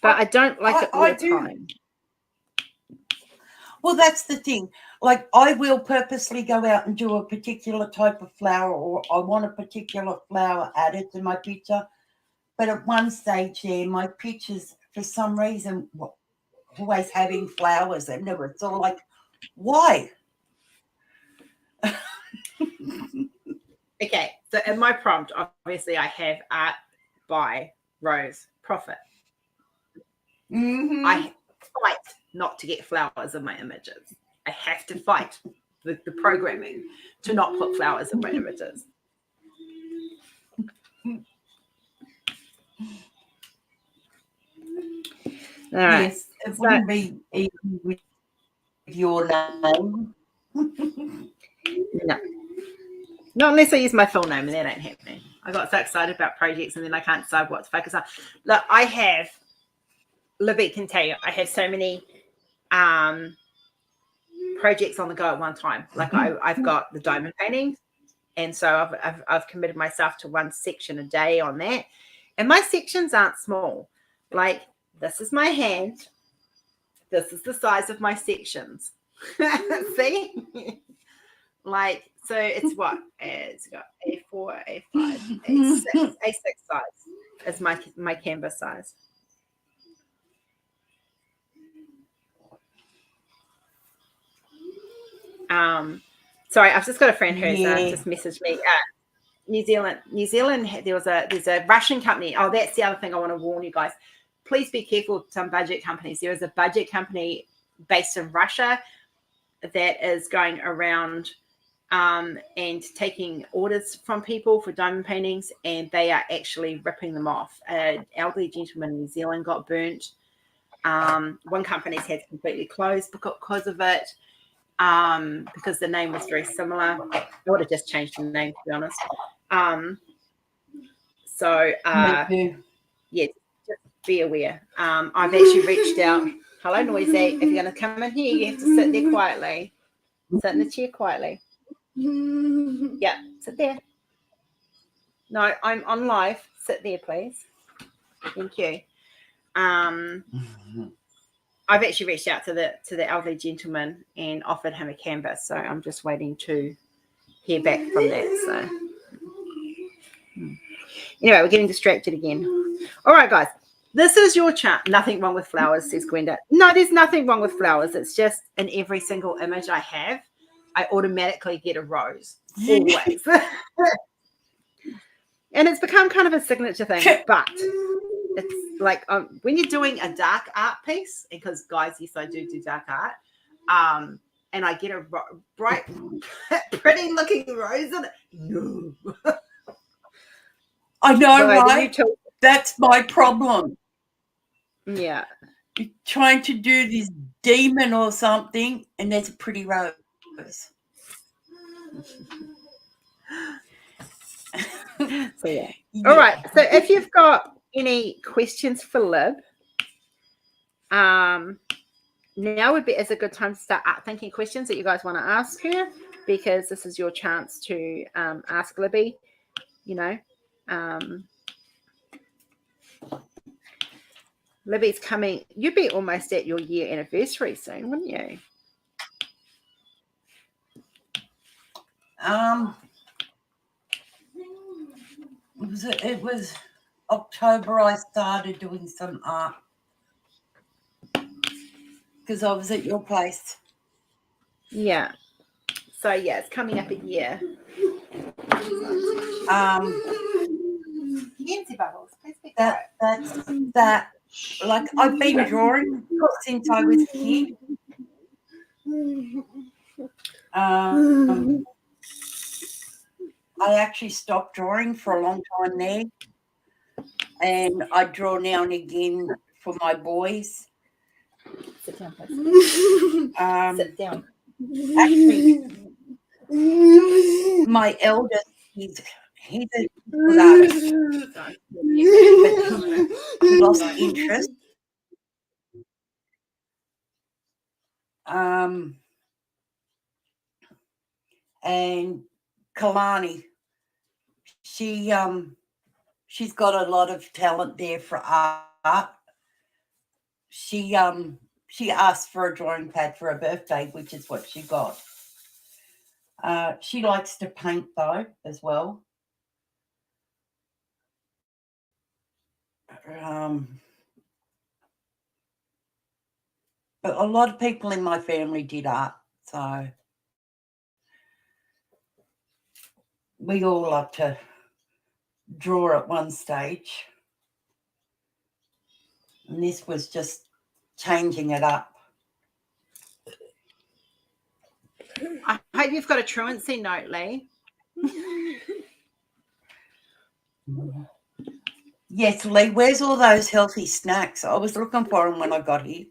But I don't like it all the time. Well, that's the thing. Like, I will purposely go out and do a particular type of flower, or I want a particular flower added to my picture. But at one stage there, my pictures, for some reason, were always having flowers in them. It's all like, why? Okay, so in my prompt, obviously, I have art by Rose Proffitt. I fight not to get flowers in my images. I have to fight the programming to not put flowers in my images. All right. Yes, it wouldn't be even with your name. No. Not unless I use my full name, and that ain't happening. I got so excited about projects, and then I can't decide what to focus on. Look, I have, Libby can tell you, I have so many projects on the go at one time. Like I've got the diamond painting, and so I've committed myself to one section a day on that. And my sections aren't small. Like this is my hand. This is the size of my sections. See? Like, so it's what? It's got A4, A5, A6, A6 size as my canvas size. Sorry, I've just got a friend who's just messaged me. New Zealand, there's a Russian company. Oh, that's the other thing I want to warn you guys. Please be careful with some budget companies. There is a budget company based in Russia that is going around and taking orders from people for diamond paintings, and they are actually ripping them off. An elderly gentleman in New Zealand got burnt. One company's had completely closed because of it, because the name was very similar. I would have just changed the name, to be honest. Yeah, just be aware. I've actually reached out. Hello, Noisy. If you're going to come in here, you have to sit there quietly. Sit in the chair quietly. Yeah, sit there. No, I'm on live. Sit there, please. Thank you. I've actually reached out to the elderly gentleman and offered him a canvas, so I'm just waiting to hear back from that. So anyway, we're getting distracted again. All right, guys. This is your chart. Nothing wrong with flowers, says Gwenda. No, there's nothing wrong with flowers. It's just in every single image I have, I automatically get a rose. Always. And it's become kind of a signature thing. But it's like when you're doing a dark art piece, because guys, yes, I do dark art, and I get a bright, pretty looking rose in it. No. I know, right? That's my problem. Yeah. You're trying to do this demon or something, and there's a pretty rose. So, yeah. All right. So if you've got any questions for Lib, now is a good time to start thinking questions that you guys want to ask her, because this is your chance to ask Libby, you know. Libby's coming. You'd be almost at your year anniversary soon, wouldn't you? It was October I started doing some art because I was at your place. Yeah. So yeah, it's coming up a year. Bubbles, please be quiet. That. Like, I've been drawing since I was a kid. I actually stopped drawing for a long time there, and I draw now and again for my boys. Sit down, please. Sit down. Actually, my eldest, he's a good artist, but he lost interest. And Kalani, she's got a lot of talent there for art. She asked for a drawing pad for her birthday, which is what she got. She likes to paint though as well. But a lot of people in my family did art, so we all like to draw at one stage. And this was just changing it up. I hope you've got a truancy note, Lee. Yes, Lee, where's all those healthy snacks? I was looking for them when I got here.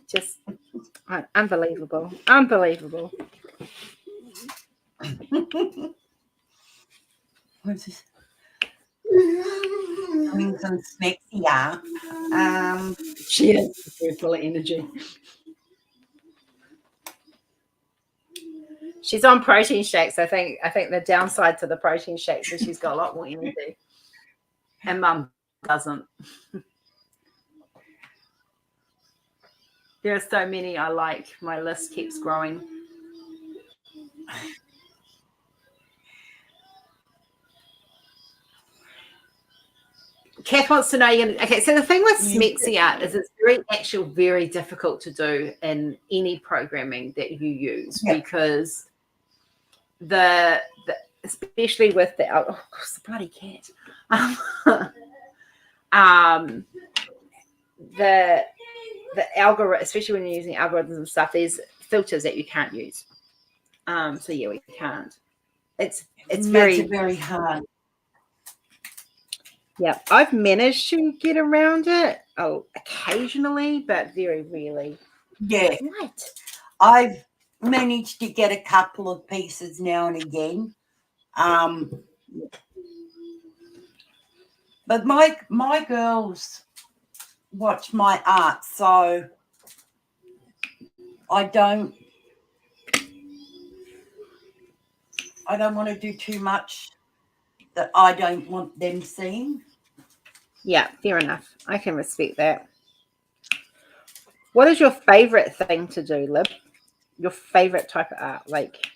Just unbelievable. Unbelievable. What's this? Doing some snacks here. She is very full of energy. She's on protein shakes. I think the downside to the protein shakes is she's got a lot more energy, and Mum doesn't. There are so many I like. My list keeps growing. Kath wants to know. Okay, so the thing with Smexy art is it's very difficult to do in any programming that you use, because especially with the the bloody cat. The algorithm, especially when you're using algorithms and stuff, there's filters that you can't use. So yeah, we can't. It's very hard. Yeah, I've managed to get around it occasionally, but very rarely. Yeah. What? I've managed to get a couple of pieces now and again. But my girls watch my art, so I don't want to do too much that I don't want them seeing. Yeah, fair enough. I can respect that. What is your favorite thing to do, Lib? Your favorite type of art? Like,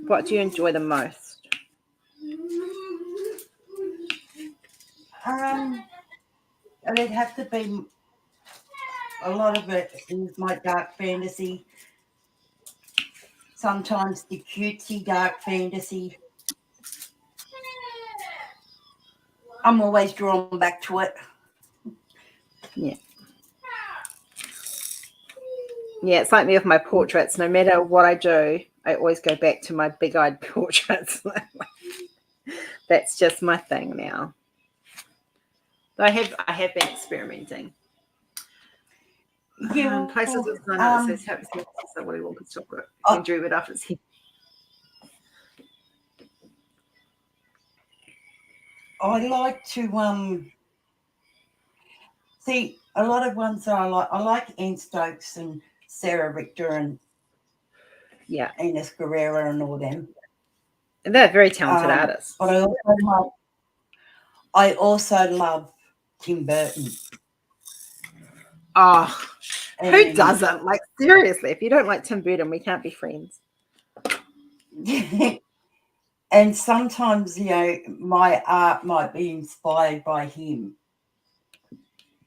what do you enjoy the most? It'd have to be, a lot of it is my dark fantasy. Sometimes the cutesy dark fantasy. I'm always drawn back to it. Yeah. Yeah, it's like me with my portraits. No matter what I do, I always go back to my big-eyed portraits. That's just my thing now. I have been experimenting. Yeah, places with sun that says happy so Willy Wonka's chocolate. You can dream it up its head. I like to see a lot of ones that I like Anne Stokes and Sarah Richter and Ines Guerrero and all them. And they're very talented artists. But I also love Tim Burton. Oh, who doesn't? Like, seriously, if you don't like Tim Burton, we can't be friends. And sometimes, my art might be inspired by him.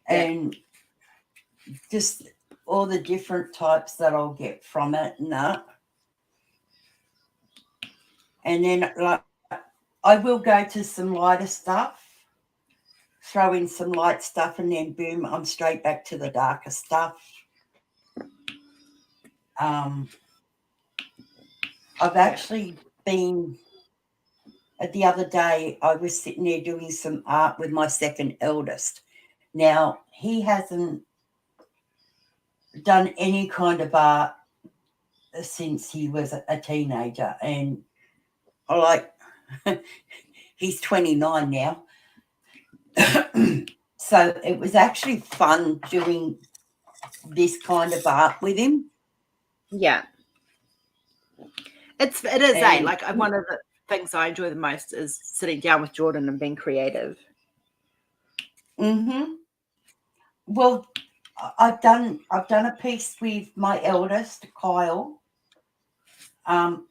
And just all the different types that I'll get from it and that. And then, like, I will go to some lighter stuff, throw in some light stuff, and then boom, I'm straight back to the darker stuff. I've actually been, the other day, I was sitting there doing some art with my second eldest. Now, he hasn't done any kind of art since he was a teenager, and he's 29 now. So it was actually fun doing this kind of art with him. Yeah. It is, like, one of the things I enjoy the most is sitting down with Jordan and being creative. Well, I've done a piece with my eldest, Kyle. Him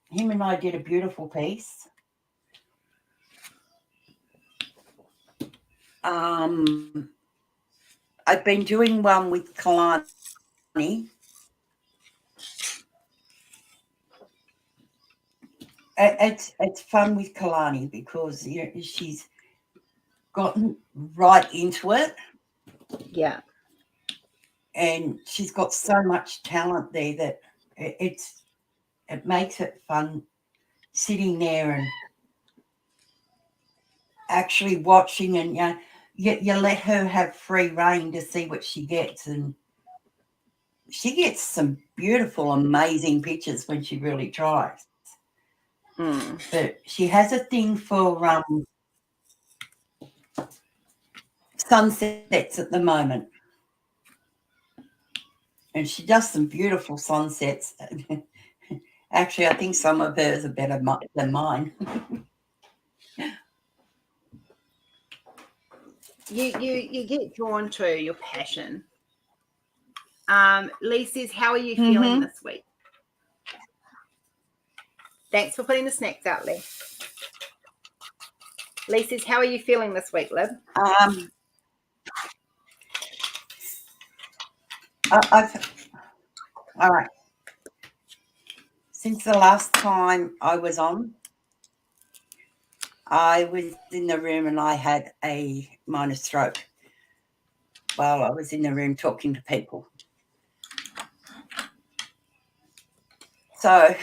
and I did a beautiful piece. I've been doing one with Kalani. It's fun with Kalani because she's gotten right into it. Yeah. And she's got so much talent there that it makes it fun sitting there and actually watching, and you let her have free reign to see what she gets, and she gets some beautiful, amazing pictures when she really tries. But she has a thing for sunsets at the moment, and she does some beautiful sunsets. Actually, I think some of hers are better than mine. You get drawn to your passion. Lee says, how are you feeling this week? Thanks for putting the snacks out, Lee. Lee says, how are you feeling this week, Lib? All right. Since the last time I was on, I was in the room and I had a minor stroke while I was in the room talking to people. So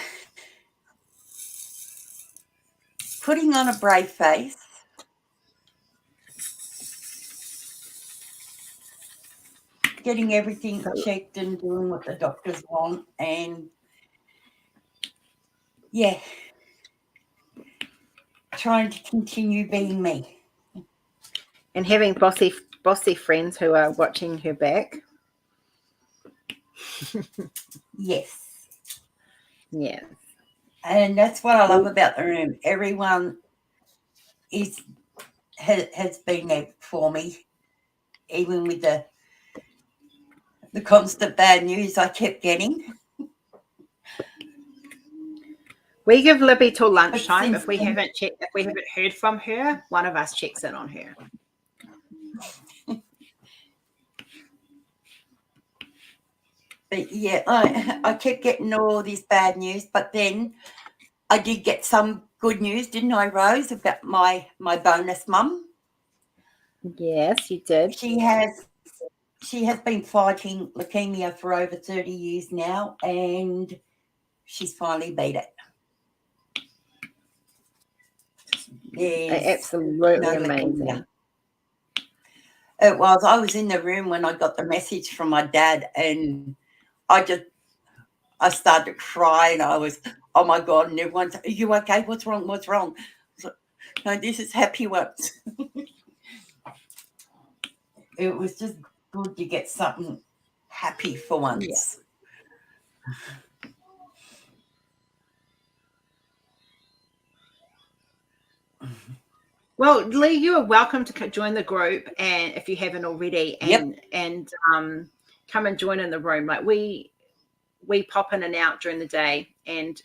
putting on a brave face, getting everything checked and doing what the doctors want, and yeah, trying to continue being me. And having bossy friends who are watching her back. Yes. Yes. And that's what I love about the room. Everyone has been there for me, even with the constant bad news I kept getting. We give Libby till lunchtime. If we haven't heard from her, one of us checks in on her. But yeah, I kept getting all this bad news, but then I did get some good news, didn't I, Rose, about my bonus mum? Yes, you did. She has been fighting leukemia for over 30 years now, and she's finally beat it. Absolutely amazing. Leukemia. It was. I was in the room when I got the message from my dad, and I started to cry, and I was, oh my God, and everyone's, are you okay? What's wrong? What's wrong? So, no, this is happy ones. It was just good to get something happy for once. Yeah. Well, Lee, you are welcome to join the group, and if you haven't already, and come and join in the room. Like we pop in and out during the day, and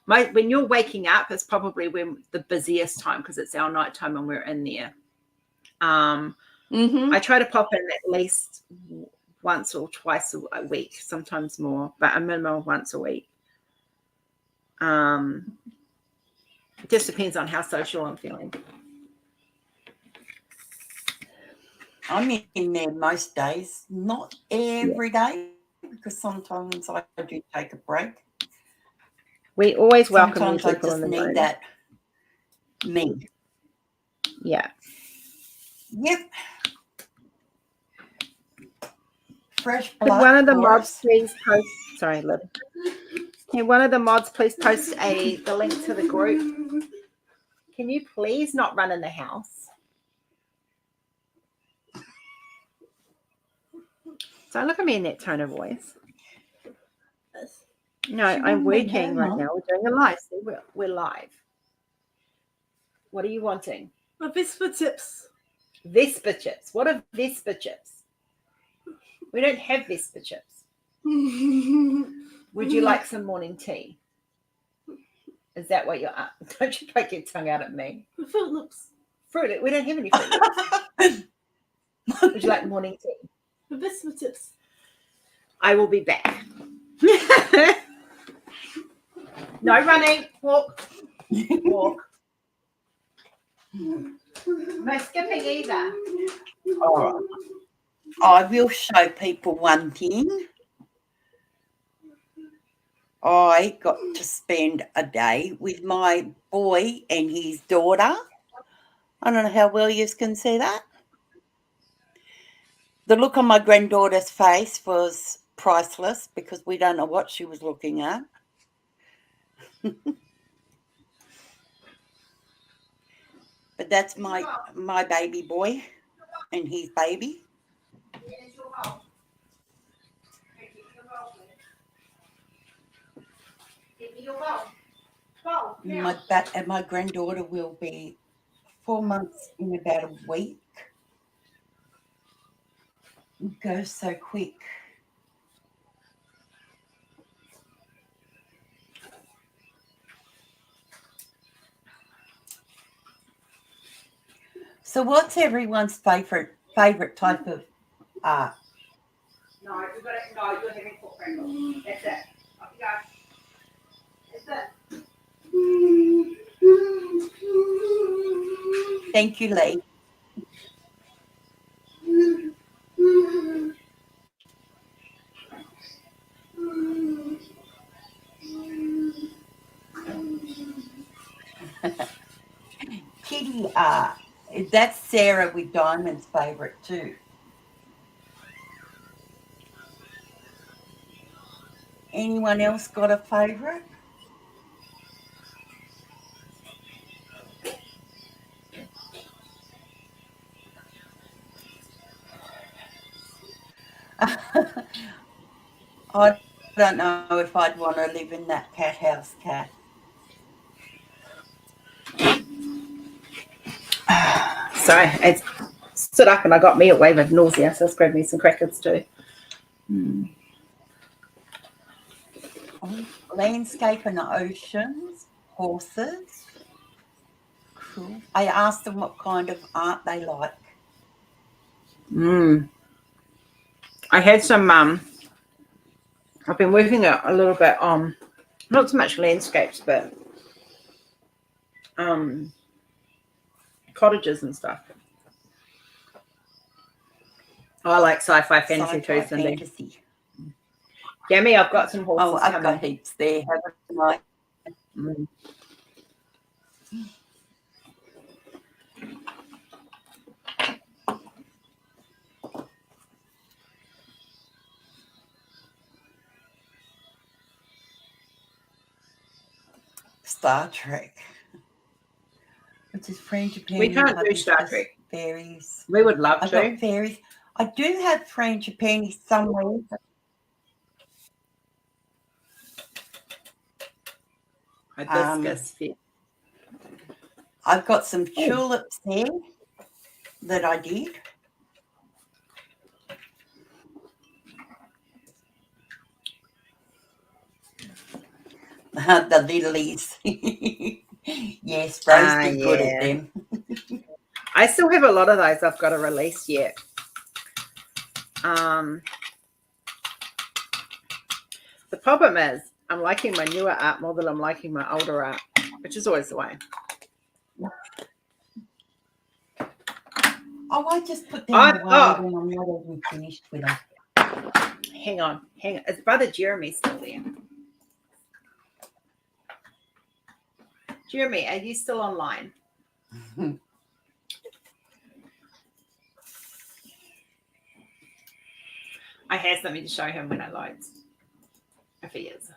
when you're waking up, it's probably when the busiest time because it's our nighttime and we're in there. I try to pop in at least once or twice a week, sometimes more, but a minimum of once a week. It just depends on how social I'm feeling. I'm in there most days, not every day, because sometimes I do take a break. We always welcome sometimes I just need that me. Yeah. Yep. Fresh blood. One of the mods please post. Sorry, Lib. Can one of the mods please post the link to the group? Can you please not run in the house? Don't look at me in that tone of voice. No, I'm working right now. We're doing a live. We're live. What are you wanting? Vespa chips. Vespa chips. What are Vespa chips? We don't have Vespa chips. Would you like some morning tea? Is that what you're at? Don't you poke your tongue out at me? Fruit Loops. Fruit. We don't have any Fruit Loops. Would you like morning tea? Vespa chips. I will be back. No running. Walk. Walk. No skipping either. All right. I will show people one thing. I got to spend a day with my boy and his daughter. I don't know how well you can see that. The look on my granddaughter's face was priceless because we don't know what she was looking at. But that's my baby boy and his baby. My granddaughter will be 4 months in about a week. It goes so quick. So what's everyone's favorite type of art? No, you're having pork That's it. Off you go. Thank you, Lee. Kitty art. That's Sarah with Diamond's favourite too. Anyone else got a favourite? I don't know if I'd want to live in that cat house, Cat. Sorry, I stood up and I got me a wave of nausea, so I grabbed me some crackers too. Landscape and oceans, horses. Cool. I asked them what kind of art they like. I had some, I've been working a little bit on, not so much landscapes, but cottages and stuff. Oh, I like sci-fi fantasy too, Cindy. Fantasy. Yummy, I've got some horses. Oh, I've got heaps there, haven't I? Star Trek. Which is French, Japan. We can't do Star Trek. Fairies. We would love to. I've got fairies. I do have French, Japan somewhere. Hibiscus fit. I've got some tulips here that I did. The lilies. Yes, Rose is good at them. I still have a lot of those I've got to release yet. The problem is I'm liking my newer art more than I'm liking my older art, which is always the way. Oh, I just put them away when I'm not even finished with them. Hang on. Is Brother Jeremy still there? Jeremy, are you still online? I have something to show him when it loads. If he is.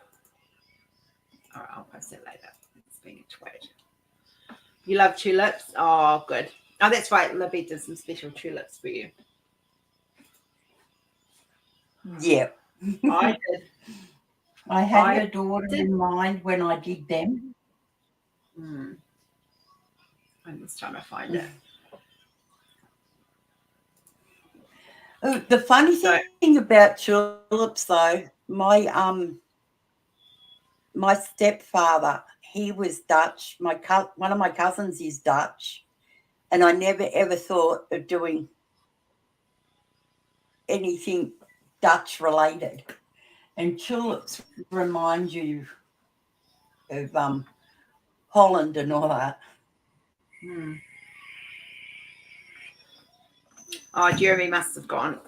All right, I'll post it later. It's being a twat. You love tulips? Oh, good. Oh, that's right. Libby did some special tulips for you. Yeah. I did. I had your daughter in mind when I did them. I'm just trying to find it. Oh, the funny thing about tulips, though, my stepfather, he was Dutch. One of my cousins is Dutch, and I never ever thought of doing anything Dutch related. And tulips remind you of Holland and all that. Oh, Jeremy must have gone.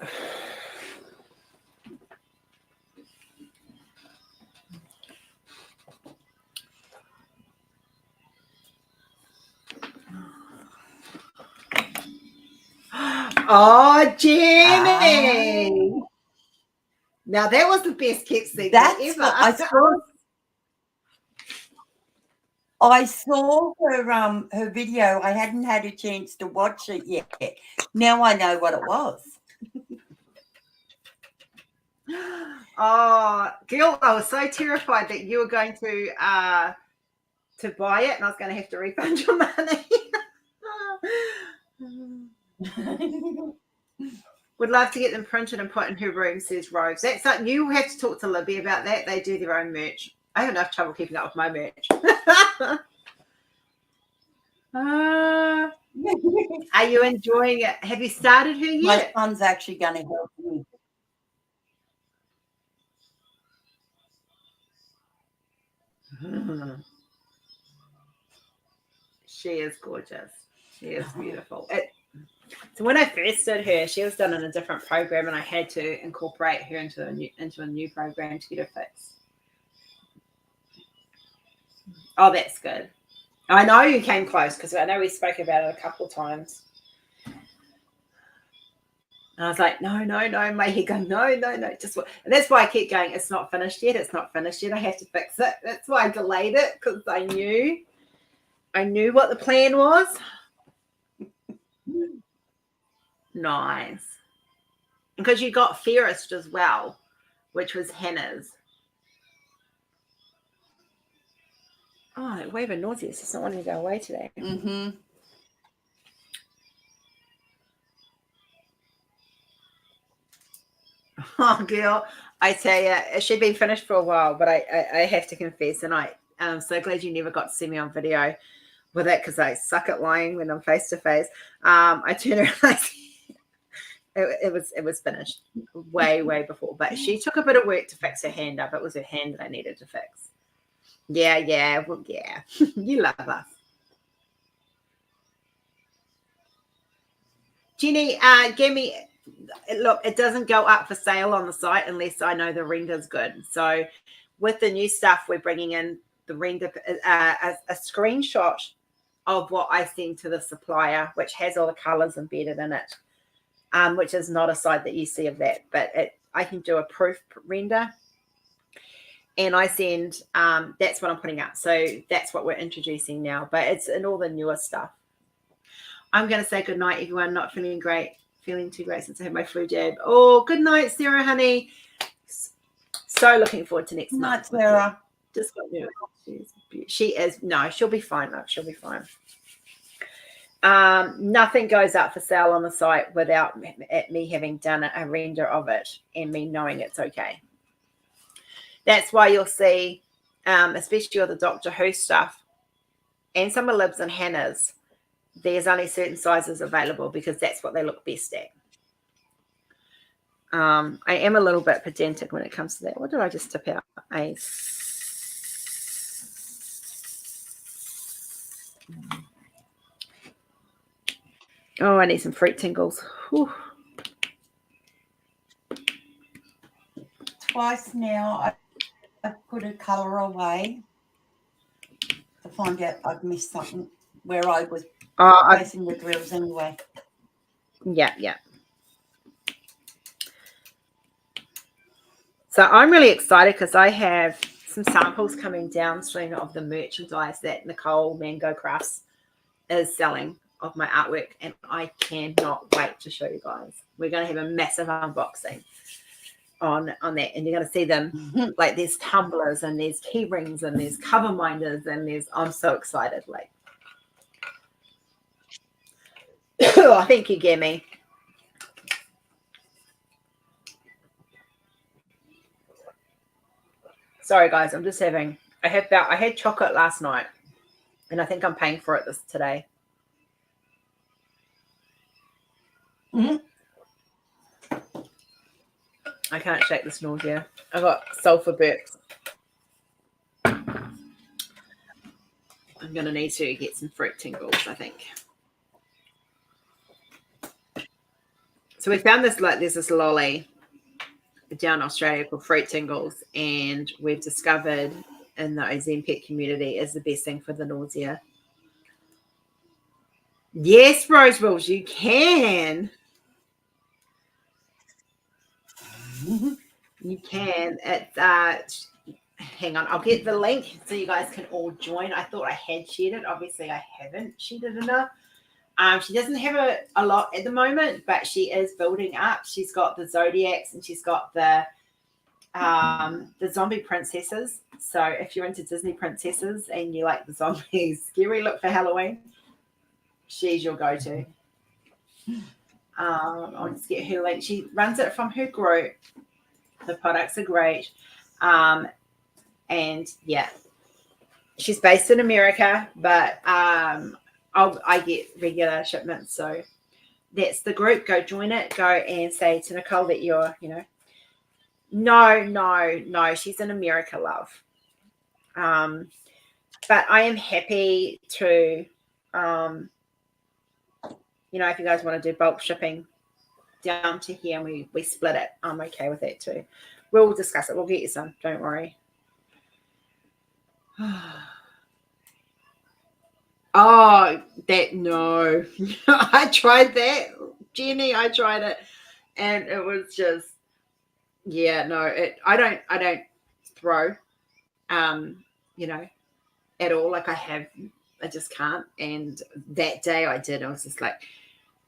Oh, Jeremy! Now that was the best kept secret ever. I saw her video. I hadn't had a chance to watch it yet. Now I know what it was. Oh, Gil, I was so terrified that you were going to buy it and I was going to have to refund your money. Would love to get them printed and put in her room, says Rose. That's something you have to talk to Libby about that. They do their own merch. I have enough trouble keeping up with my merch. Are you enjoying it? Have you started her yet? My son's actually going to help me. She is gorgeous. She is beautiful. So when I first did her, she was done in a different program, and I had to incorporate her into a new program to get her fixed. Oh, that's good. I know you came close because I know we spoke about it a couple of times. And I was like, no, my head going, no, just what? And that's why I kept going, it's not finished yet. It's not finished yet. I have to fix it. That's why I delayed it, because I knew what the plan was. Nice. Because you got Fairest as well, which was Hannah's. Oh, that wave of nauseous. It's not wanting to go away today. Mm-hmm. Oh, girl, I tell you, she'd been finished for a while, but I have to confess, and I'm so glad you never got to see me on video with it, because I suck at lying when I'm face to face. I turned around, it was finished way before, but she took a bit of work to fix her hand up. It was her hand that I needed to fix. Yeah, well, yeah. You love us. Jenny, give me, look, it doesn't go up for sale on the site unless I know the render's good. So with the new stuff, we're bringing in the render, a screenshot of what I send to the supplier, which has all the colors embedded in it, which is not a site that you see of that, but I can do a proof render. And I send, that's what I'm putting out. So that's what we're introducing now, but it's in all the newer stuff. I'm going to say good night, everyone. Not feeling too great since I had my flu jab. Oh, good night, Sarah, honey. So looking forward to next month. Night, Sarah. Just got new. She is, no, she'll be fine. No, she'll be fine. Nothing goes up for sale on the site without me having done a render of it and me knowing it's okay. That's why you'll see, especially with the Doctor Who stuff and some of Libs and Hannah's, there's only certain sizes available because that's what they look best at. I am a little bit pedantic when it comes to that. What did I just tip out? Oh, I need some fruit tingles. Whew. Twice now I've put a colour away to find out I've missed something where I was placing the drills anyway. Yeah. So I'm really excited because I have some samples coming downstream of the merchandise that Nicole Mango Crafts is selling of my artwork, and I cannot wait to show you guys. We're going to have a massive unboxing on that, and you're going to see them. Like there's tumblers and there's key rings and there's cover minders and I'm so excited. Like, I think you get me. Sorry guys, I'm just having, I had chocolate last night and I think I'm paying for it today. Mm-hmm. I can't shake this nausea. I got sulfur burps. I'm going to need to get some fruit tingles, I think. So we found this, like, there's this lolly down in Australia called Fruit Tingles, and we've discovered in the Ozempic community is the best thing for the nausea. Yes, Rose Balls, you can. You can. It's hang on, I'll get the link so you guys can all join. I thought I had shared it. Obviously, I haven't shared it enough. She doesn't have a lot at the moment, but she is building up. She's got the Zodiacs and she's got the zombie princesses. So if you're into Disney princesses and you like the zombies scary look for Halloween, she's your go-to. I'll just get her link. She runs it from her group. The products are great. And yeah, she's based in America, but I get regular shipments. So that's the group. Go join it. Go and say to Nicole that you're, no, she's in America, love. But I am happy to you know, if you guys want to do bulk shipping down to here and we split it, I'm okay with that too. We'll discuss it. We'll get you some. Don't worry. Oh, no. I tried that, Jenny. I tried it, and it was just, yeah, no. I don't throw, you know, at all. Like I just can't. And that day I did. I was just like,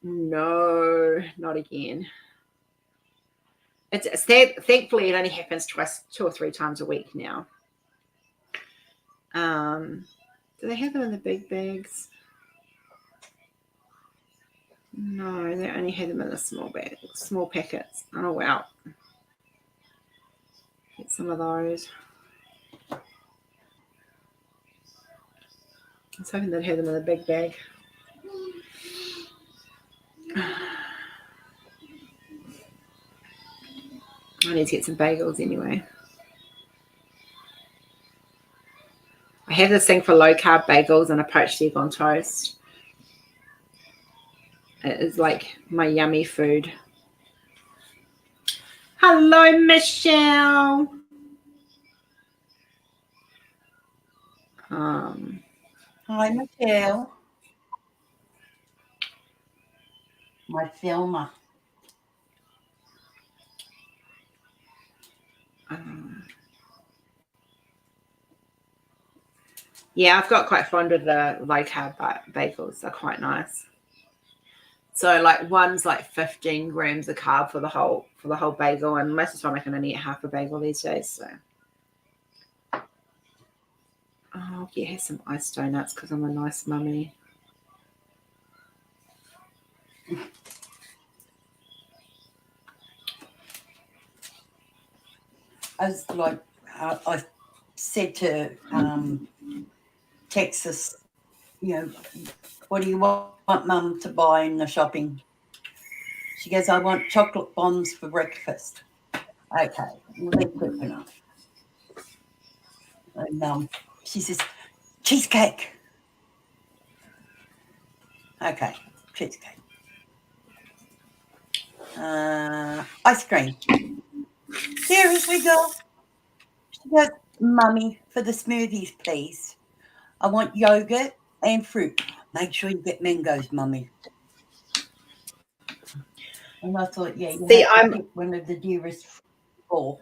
no, not again. It's sad. Thankfully, it only happens twice, 2 or 3 times a week now. Do they have them in the big bags? No, they only had them in the small bags, small packets. Oh, wow. Get some of those. I was hoping they'd have them in the big bag. I need to get some bagels anyway. I have this thing for low-carb bagels and a poached egg on toast. It is like my yummy food. Hello, Michelle. Hi, Michelle. My filmer. Yeah, I've got quite fond of the low-carb bagels. They're quite nice. So like one's like 15 grams of carb for the whole bagel, and most of the time I can only eat half a bagel these days. So, oh yeah, have some iced donuts because I'm a nice mummy. As like I said to Texas, you know, what do you want Mum to buy in the shopping? She goes, I want chocolate bombs for breakfast. Okay, well, they're quick enough. And she says, cheesecake. Okay, cheesecake. Ice cream. Seriously, girl? She goes, Mummy, for the smoothies, please. I want yogurt and fruit. Make sure you get mangoes, Mummy. And I thought, yeah, you have to pick one of the dearest 4.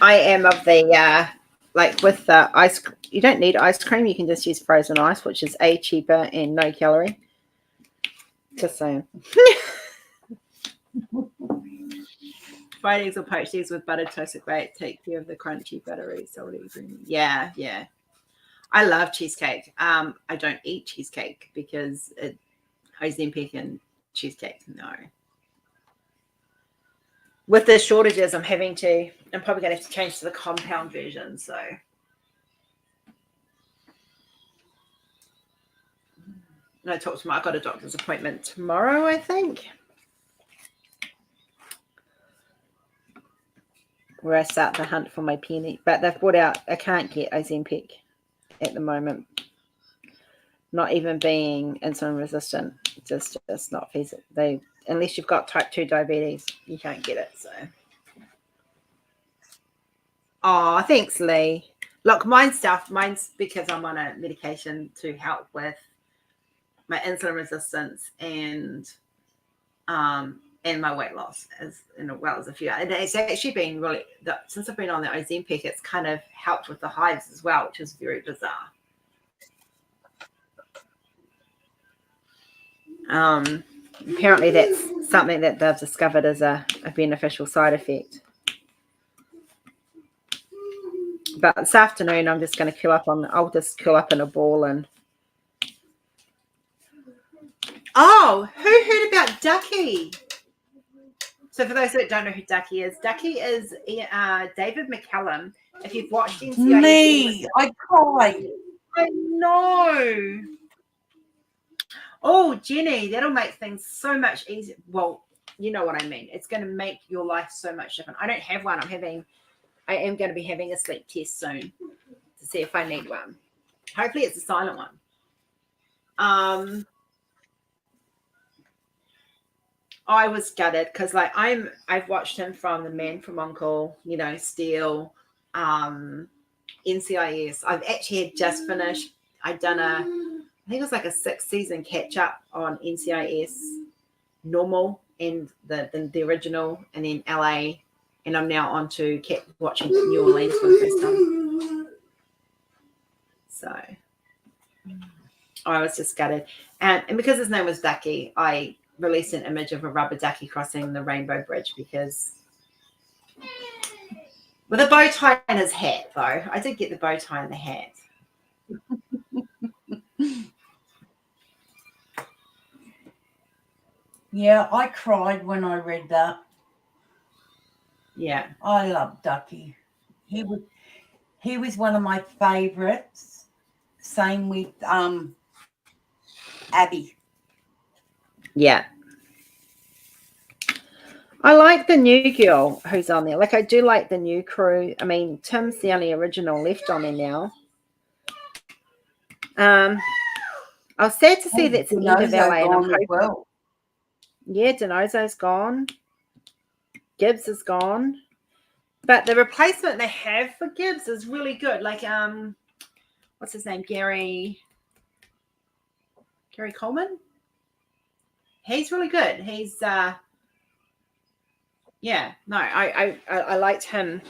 I am of the like with the ice. You don't need ice cream. You can just use frozen ice, which is cheaper and no calorie. Just saying. Fried eggs or poached eggs with buttered toasted bake. Take care of the crunchy, buttery, salty cream. Yeah, yeah. I love cheesecake. I don't eat cheesecake because it Ozempic and cheesecake. No. With the shortages, I'm probably going to have to change to the compound version. So, I talked to I got a doctor's appointment tomorrow, I think, where I start the hunt for my penny. But they've brought out, I can't get Ozempic at the moment. Not even being insulin resistant, just not feasible. Unless you've got type 2 diabetes, you can't get it. So, oh, thanks, Lee. Look, mine's because I'm on a medication to help with my insulin resistance and my weight loss, as well as a few. And it's actually been really, since I've been on the Ozempic, it's kind of helped with the hives as well, which is very bizarre. Apparently that's something that they've discovered as a beneficial side effect. But this afternoon I'm just going to I'll just curl up in a ball and oh, who heard about Ducky? So for those that don't know who Ducky is David McCallum. If you've watched NCIS, me, I cried. I know. Oh, Jenny, that'll make things so much easier. Well, you know what I mean. It's going to make your life so much different. I don't have one. I am going to be having a sleep test soon to see if I need one. Hopefully it's a silent one. I was gutted because like I've watched him from The Man from U.N.C.L.E., you know, Steel, NCIS. I've actually had just finished. I'd done I think it was like a 6-season catch up on NCIS normal and the original, and then LA, and I'm now on to watching New Orleans for the first time. So I was just gutted, and because his name was Ducky, I released an image of a rubber ducky crossing the Rainbow Bridge because with a bow tie and his hat, though. I did get the bow tie and the hat. Yeah, I cried when I read that. Yeah. I love Ducky. He was one of my favourites. Same with Abby. Yeah. I like the new girl who's on there. Like, I do like the new crew. I mean, Tim's the only original left on there now. I was sad to see that's the end of LA. And I'm hoping, well. Yeah, Denozo's gone. Gibbs is gone. But the replacement they have for Gibbs is really good. Like, what's his name? Gary Coleman? He's really good. He's yeah, no, I liked him.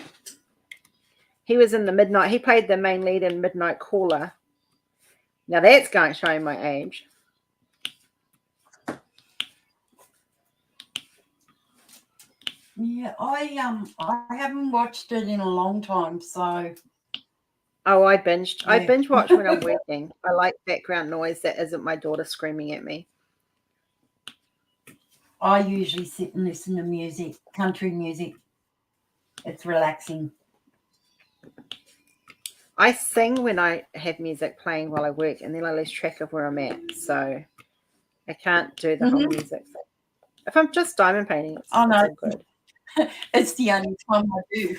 He was in the Midnight. He played the main lead in Midnight Caller. Now that's going to show my age. Yeah, I haven't watched it in a long time, so. Oh, I binged. Yeah. I binge watch when I'm working. I like background noise that isn't my daughter screaming at me. I usually sit and listen to music, country music. It's relaxing. I sing when I have music playing while I work, and then I lose track of where I'm at. So I can't do the whole music thing. If I'm just diamond painting, it's all good. It's the only time I do.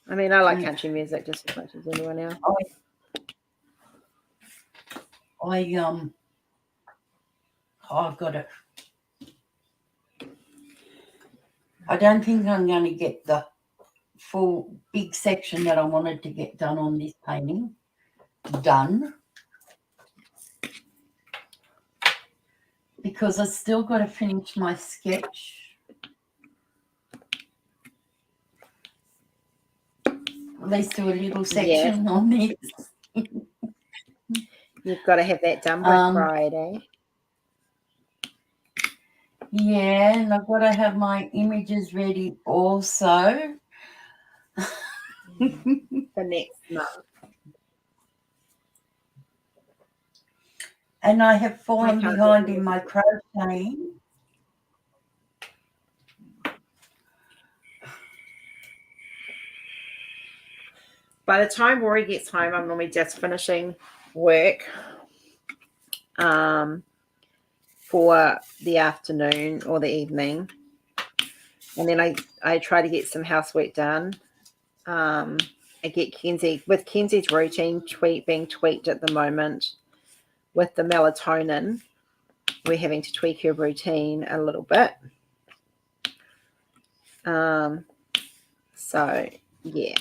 I mean, I like country music just as much as anyone else. I've got it. I don't think I'm going to get the full big section that I wanted to get done on this painting done, because I still got to finish my sketch. At least do a little section on this. You've got to have that done by Friday. Yeah, and I've got to have my images ready also. For next month. And I have fallen behind in my crocheting. By the time Rory gets home, I'm normally just finishing work for the afternoon or the evening. And then I try to get some housework done. I get Kenzie, with Kenzie's routine being tweaked at the moment with the melatonin, we're having to tweak her routine a little bit. So, yeah.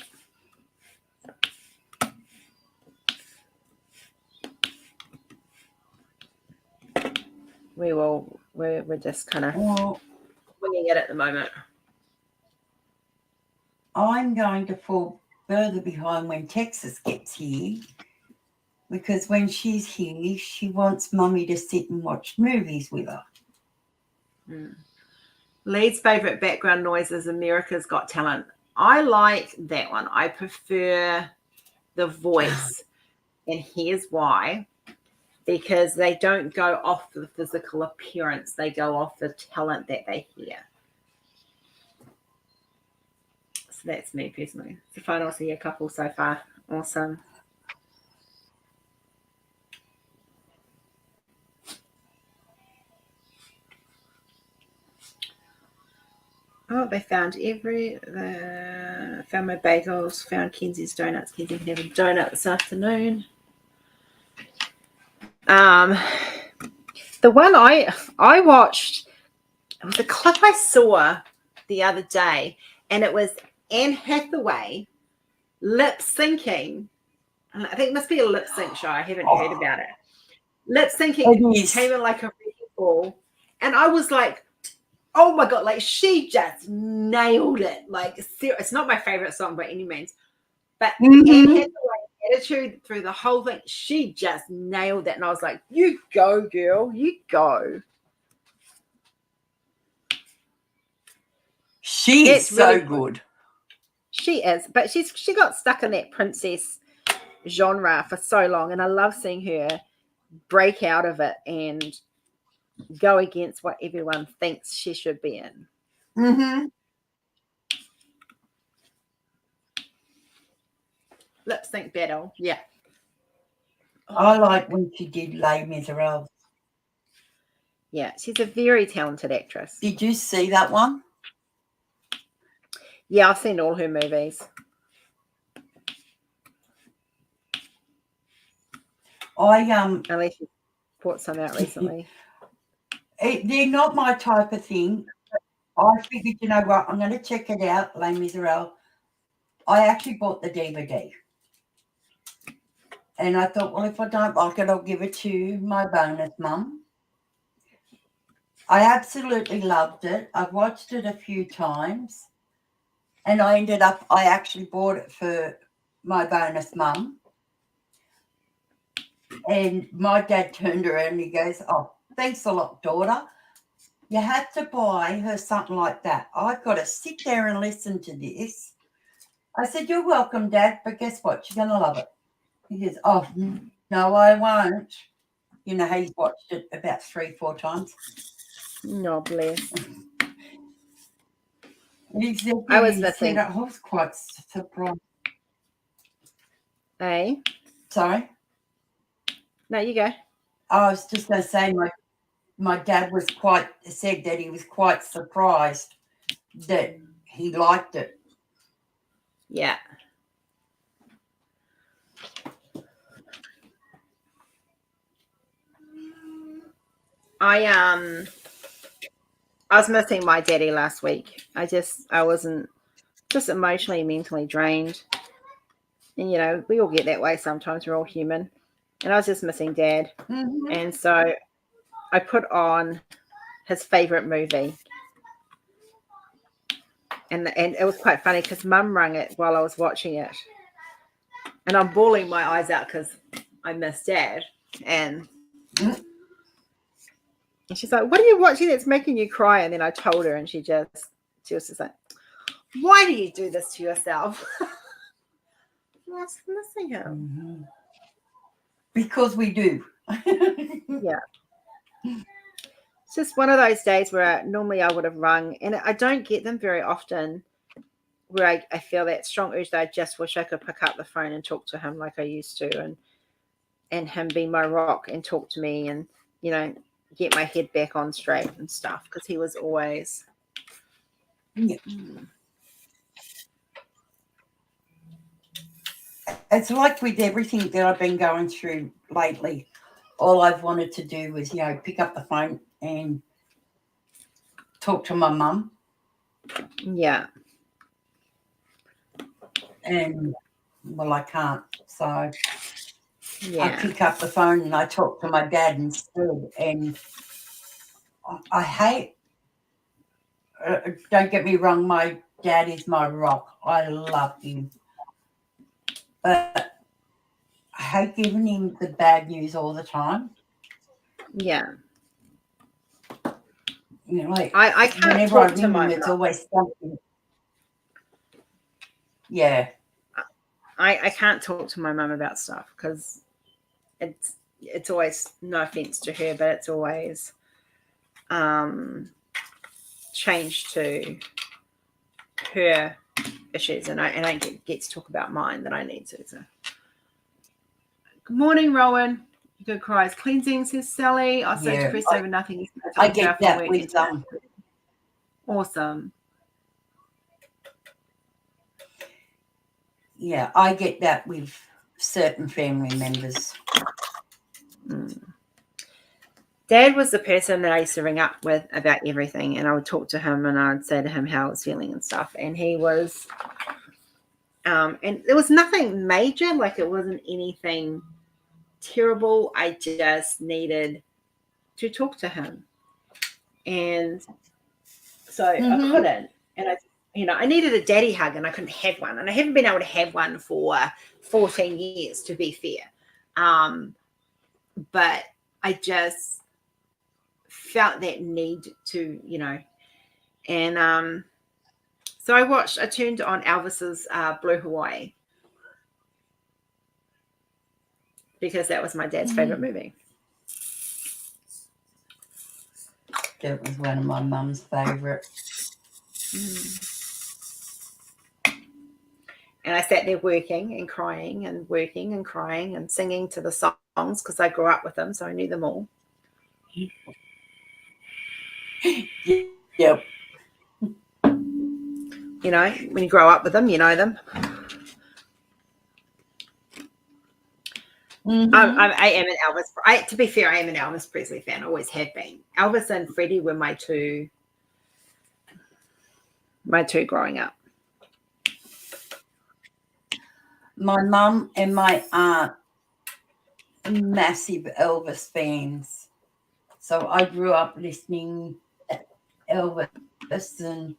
We're just kind of winging it at the moment. I'm going to fall further behind when Texas gets here, because when she's here, she wants Mummy to sit and watch movies with her. Lee's favourite background noise is America's Got Talent. I like that one. I prefer the voice, and here's why. Because they don't go off the physical appearance. They go off the talent that they hear. So that's me personally. It's a fun Aussie couple so far. Awesome. Oh, they found found my bagels, found Kenzie's donuts. Kenzie can have a donut this afternoon. The one I watched, it was a clip I saw the other day, and it was Anne Hathaway lip syncing. I think it must be a lip sync show. I haven't heard about it. Lip syncing came in like a wrecking ball, and I was like, oh my God, like she just nailed it. Like, it's not my favorite song by any means, but Anne Hathaway's attitude through the whole thing, she just nailed it. And I was like, you go, girl, you go. She is so really good. She is, but she got stuck in that princess genre for so long, and I love seeing her break out of it and go against what everyone thinks she should be in. Lip sync battle, yeah. I like when she did Les Miserables. Yeah, she's a very talented actress. Did you see that one? Yeah, I've seen all her movies. Unless you brought some out recently. They're not my type of thing. I figured, you know what, I'm going to check it out, Les Miserables. I actually bought the DVD. And I thought, well, if I don't like it, I'll give it to my bonus mum. I absolutely loved it. I've watched it a few times. And I actually bought it for my bonus mum. And my dad turned around and he goes, oh, thanks a lot, daughter. You had to buy her something like that. I've got to sit there and listen to this. I said, you're welcome, Dad, but guess what? You're going to love it. He goes, oh, no, I won't. You know, he's watched it about 3-4 times. No, bless. Exactly. I was listening. I was quite surprised. Hey? Sorry? No, you go. I was just going to say my dad said that he was quite surprised that he liked it. Yeah. I was missing my daddy last week. I wasn't just emotionally, mentally drained. And, you know, we all get that way sometimes. We're all human. And I was just missing Dad. Mm-hmm. And so I put on his favorite movie. And it was quite funny because Mum rang it while I was watching it. And I'm bawling my eyes out because I miss Dad. And she's like, what are you watching that's making you cry? And then I told her, and she was just like, why do you do this to yourself? I was missing him. Mm-hmm. Because we do. Yeah. It's just one of those days where normally I would have rung, and I don't get them very often, where I feel that strong urge that I just wish I could pick up the phone and talk to him like I used to, and him be my rock and talk to me and, you know, get my head back on straight and stuff, because he was always. Yeah. It's like with everything that I've been going through lately, all I've wanted to do was, you know, pick up the phone and talk to my mum. Yeah. And, well, I can't. So yeah. I pick up the phone and I talk to my dad instead. And I hate, don't get me wrong, my dad is my rock. I love him. But I hate giving him the bad news all the time. Yeah. You know, like I can't whenever talk I to ring my him, it's mum. always something. Yeah. I can't talk to my mum about stuff because it's always, no offense to her, but it's always changed to her issues, and I don't get to talk about mine that I need to. So. Good morning, Rowan. Good cries. Cleansing, says Sally. I so depressed over nothing. I get that with Awesome. Yeah, I get that with certain family members. Dad was the person that I used to ring up with about everything, and I would talk to him and I'd say to him how I was feeling and stuff. And he was, and there was nothing major, like it wasn't anything terrible. I just needed to talk to him. And so I couldn't. And I needed a daddy hug and I couldn't have one. And I haven't been able to have one for 14 years, to be fair. But I just felt that need to, and so I turned on Elvis's Blue Hawaii because that was my dad's favorite movie. That was one of my mum's favourite. And I sat there working and crying and singing to the songs because I grew up with them, so I knew them all. Yep. When you grow up with them, you know them. I am an Elvis. To be fair, I am an Elvis Presley fan. Always have been. Elvis and Freddie were my two growing up. My mum and my aunt are massive Elvis fans. So I grew up listening to Elvis and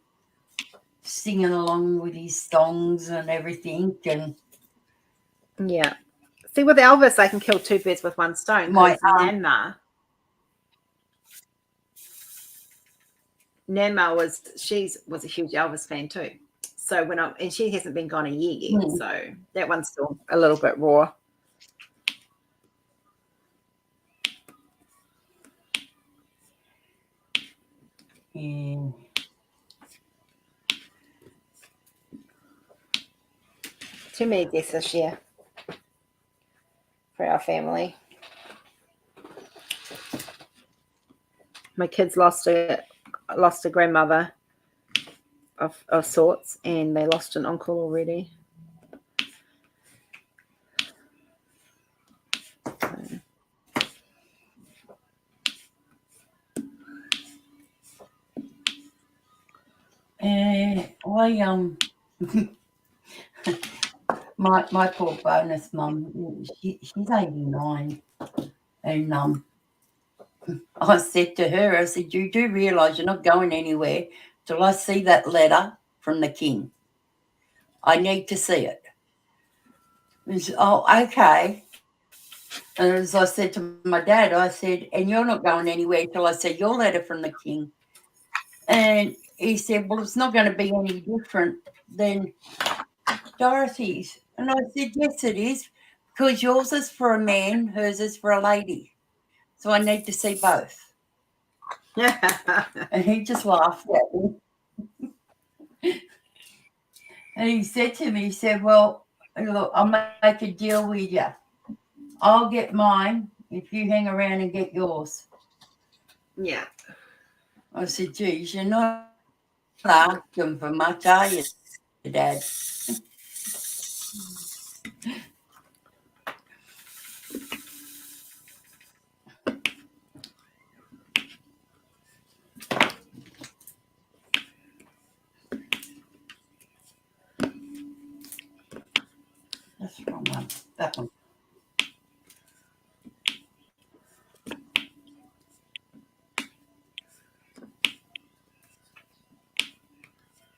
singing along with his songs and everything. And yeah. See, with Elvis, I can kill two birds with one stone. My Nana was a huge Elvis fan too. So and she hasn't been gone a year yet, so that one's still a little bit raw. Yeah. Too many deaths this year for our family. My kids lost a grandmother of sorts, and they lost an uncle already. My poor bonus mum, she's 89, and I said to her, you do realise you're not going anywhere till I see that letter from the king. I need to see it. And she said, oh, okay. And as I said to my dad, I said, and you're not going anywhere till I see your letter from the king. And he said, well, it's not going to be any different than Dorothy's. And I said, yes, it is, because yours is for a man, hers is for a lady. So I need to see both. And he just laughed at me. And he said to me, he said, well, look, I'll make a deal with you. I'll get mine if you hang around and get yours. Yeah. I said, geez, you're not asking for much, are you, Dad? That's the wrong one. That one.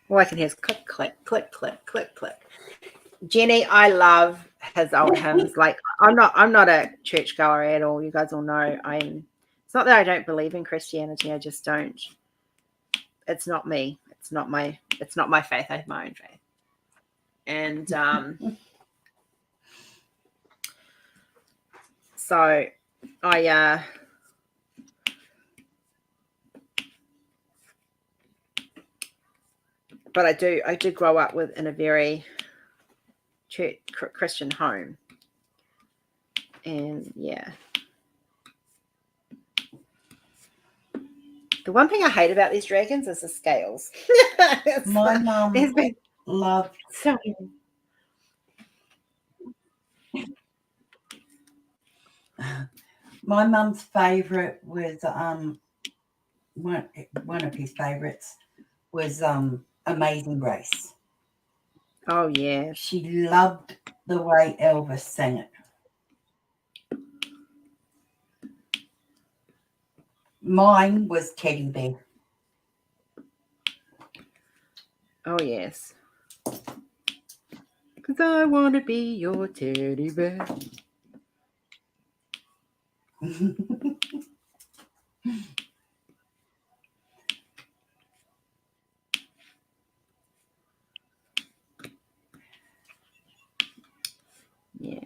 All I can hear is click, click, click, click, click, click. Jenny, I love his old hymns. Like I'm not a churchgoer at all. You guys all know it's not that I don't believe in Christianity. I just don't. It's not me. It's not my faith. I have my own faith. And so I but I do grow up in a very church Christian home. And yeah. The one thing I hate about these dragons is the scales. My mum loved so My mum's favourite was one of his favourites was Amazing Grace. Oh yeah. She loved the way Elvis sang it. Mine was Teddy Bear. Oh yes. 'Cause I want to be your teddy bear. Yeah.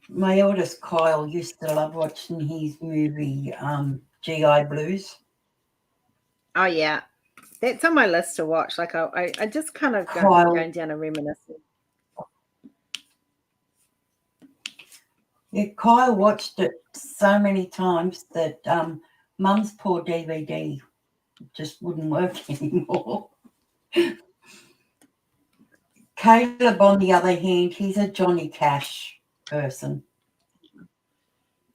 My eldest Kyle used to love watching his movie GI Blues. Oh yeah. That's on my list to watch. Like I just kind of going down a reminiscence. Yeah, Kyle watched it so many times that Mum's poor DVD just wouldn't work anymore. Caleb, on the other hand, he's a Johnny Cash person.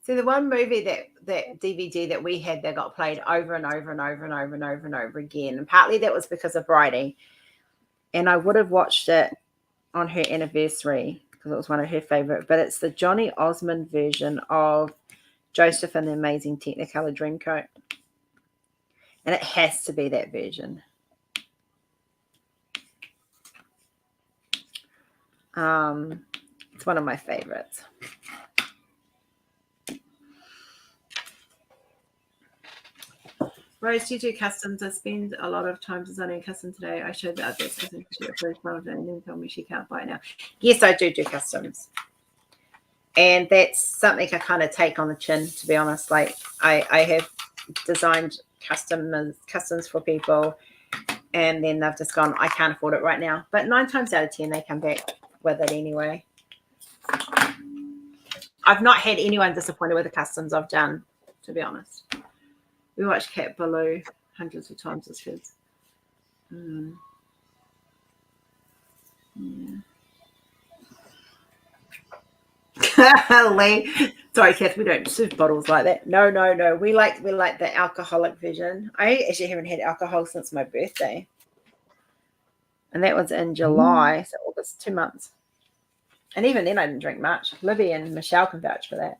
See, the one movie that DVD that we had that got played over and over and over and over and over and over again, and partly that was because of Bridie, and I would have watched it on her anniversary because it was one of her favorite, but it's the Johnny Osmond version of Joseph and the Amazing Technicolor Dreamcoat, and it has to be that version. It's one of my favorites. Rose, do you do customs? I spend a lot of time designing a custom today. I showed the others custom she approved one of them and then told me she can't buy it now. Yes, I do customs. And that's something I kind of take on the chin, to be honest. Like I have designed customs for people, and then they've just gone, I can't afford it right now. But 9 times out of 10, they come back with it anyway. I've not had anyone disappointed with the customs I've done, to be honest. We watched Cat Baloo hundreds of times as kids. Yeah. Lee. Sorry, Kath, we don't serve bottles like that. No. We like the alcoholic version. I actually haven't had alcohol since my birthday. And that was in July, so August, 2 months. And even then I didn't drink much. Libby and Michelle can vouch for that.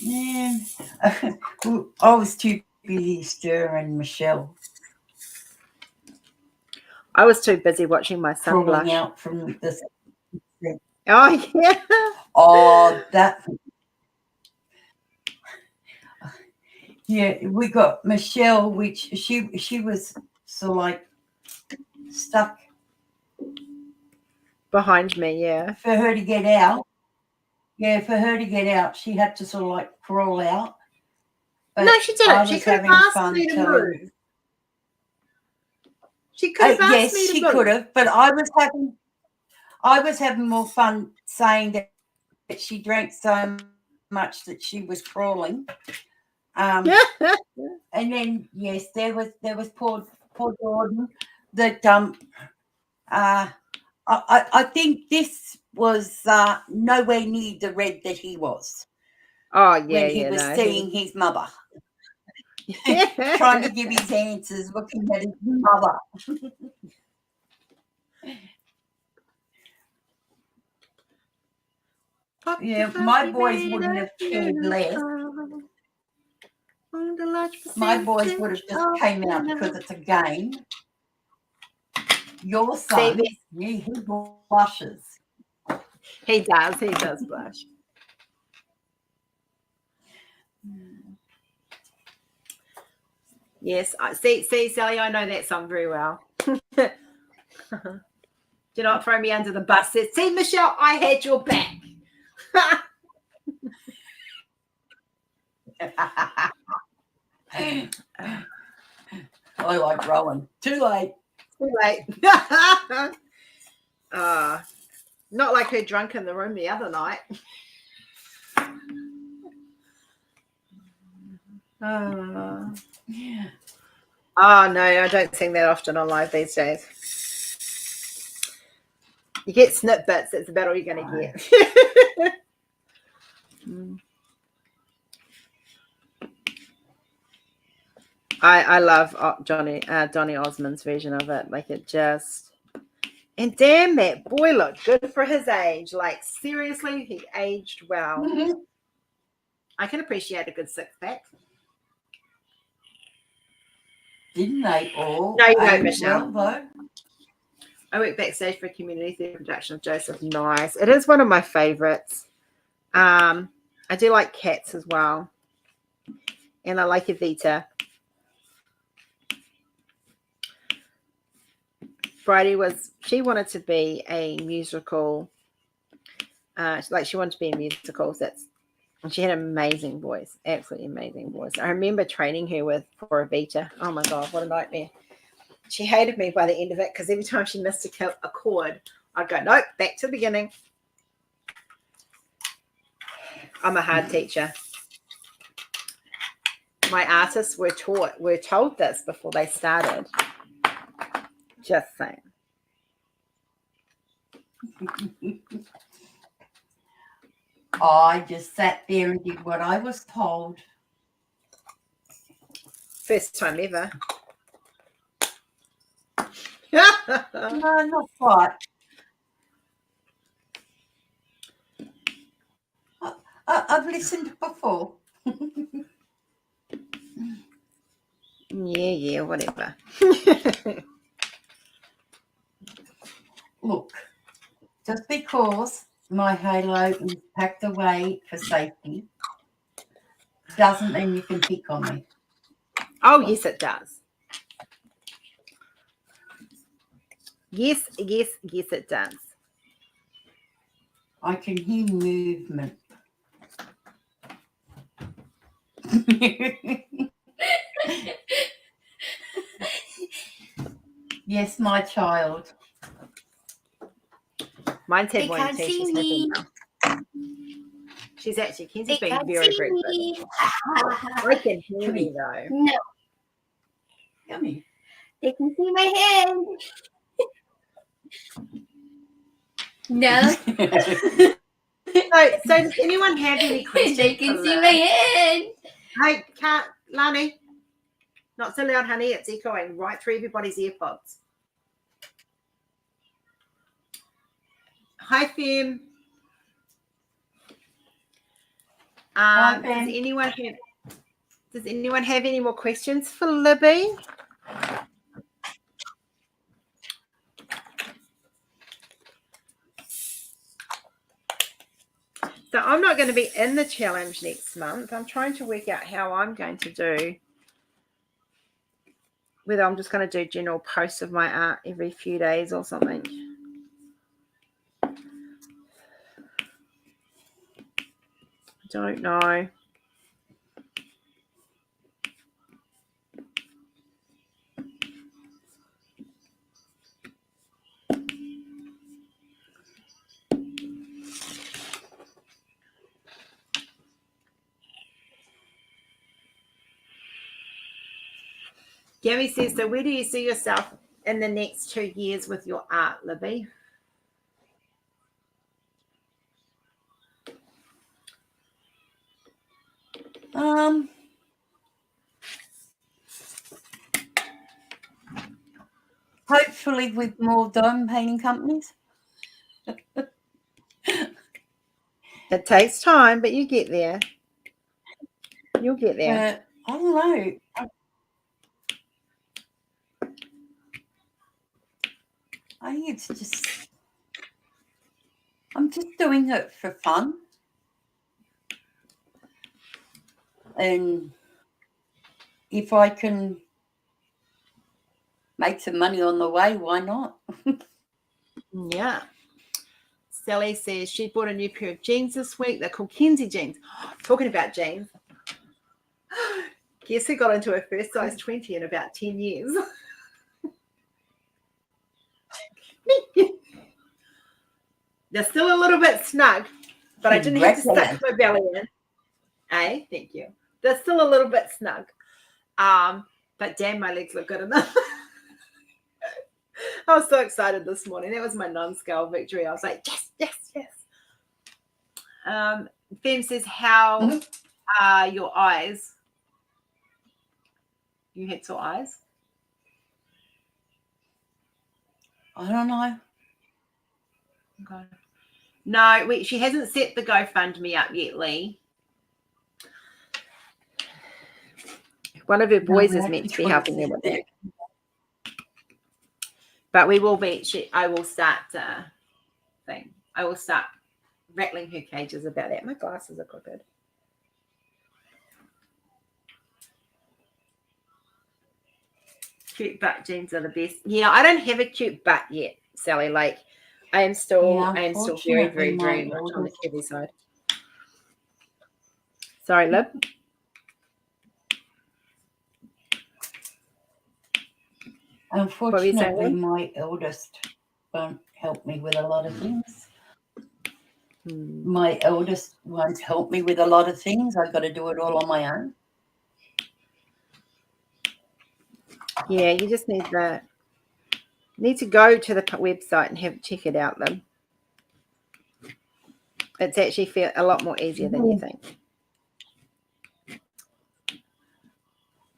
Yeah. I was too busy stirring Michelle. I was too busy watching my son blush. Out from this. Oh, yeah. Oh, that. Yeah, we got Michelle, which she was sort of like stuck behind me, yeah. For her to get out. Yeah, for her to get out, she had to sort of like crawl out. But no, she didn't. She could have asked me to move. She could have asked me to move. Yes, she could have, but I was having more fun saying that she drank so much that she was crawling. And then yes, there was poor Jordan that I think this was nowhere near the red that he was. Oh yeah, when he was seeing his mother. Trying to give his answers, looking at his mother. Yeah, my boys wouldn't have cared less. My boys would have just came out because it's a game. Your son, he blushes. He does blush. Yes, see, Sally, I know that song very well. Do not throw me under the bus. See, Michelle, I had your back. I like Rowan. Too late. Not like her drunk in the room the other night. Oh, no, I don't sing that often on live these days. You get snippets. That's about all you're going to get. I love Donny Osmond's version of it. Like, it just... And damn, that boy looked good for his age. Like, seriously, he aged well. I can appreciate a good six-pack. Didn't they all? No, you don't, Michelle. Well, I work backstage for a community theatre production of Joseph. Nice. It is one of my favourites. I do like Cats as well. And I like Evita. Bridie she wanted to be a musical. She wanted to be in musicals. And she had an amazing voice. Absolutely amazing voice. I remember training her for Evita. Oh my God, what a nightmare. She hated me by the end of it because every time she missed a chord, I'd go, nope, back to the beginning. I'm a hard teacher. My artists were told this before they started. Just saying. I just sat there and did what I was told. First time ever. No, not quite. I've listened before. Yeah, whatever. Look, just because my halo is packed away for safety doesn't mean you can pick on me. Oh, yes, it does. Yes, it does. I can hear movement. Yes, my child. Mine's had They one can't too. see She's me. She's actually, They Kenzie's being can't very, see very me. good. I can hear me though. No, Come here. they can see my hand. No. So does anyone have any questions? They can see my hand. Hey, Lani. Not so loud, honey. It's echoing right through everybody's earpods. Hi, Fem. Hi, Fem. Does anyone have any more questions for Libby? So I'm not going to be in the challenge next month. I'm trying to work out how I'm going to do. Whether I'm just going to do general posts of my art every few days or something. Don't know. Gabby says, so where do you see yourself in the next 2 years with your art, Libby? Hopefully with more diamond painting companies. It takes time, but you get there. You'll get there. I don't know. I think it's just, I'm just doing it for fun. And if I can make some money on the way, why not? Yeah. Sally says she bought a new pair of jeans this week. They're called Kenzie jeans. Talking about jeans. Guess who got into her first size 20 in about 10 years? They're still a little bit snug, but I didn't have to stuck my belly in. Thank you. They're still a little bit snug. But damn, my legs look good enough. I was so excited this morning. That was my non-scale victory. I was like, yes, yes, yes. Fem says, how are your eyes? You had sore eyes? I don't know. Okay. No, she hasn't set the GoFundMe up yet, Lee. One of her boys is meant to be helping her with that. But we will be. I will start thing. I will start rattling her cages about that. My glasses are crooked. Cute butt jeans are the best. Yeah, I don't have a cute butt yet, Sally. Like, I am still very, very, very much on the heavy side. Sorry, Lib. Unfortunately, my eldest won't help me with a lot of things. My eldest won't help me with a lot of things. I've got to do it all on my own. Yeah, you just need to go to the website and check it out, Lib. It's actually a lot more easier than you think.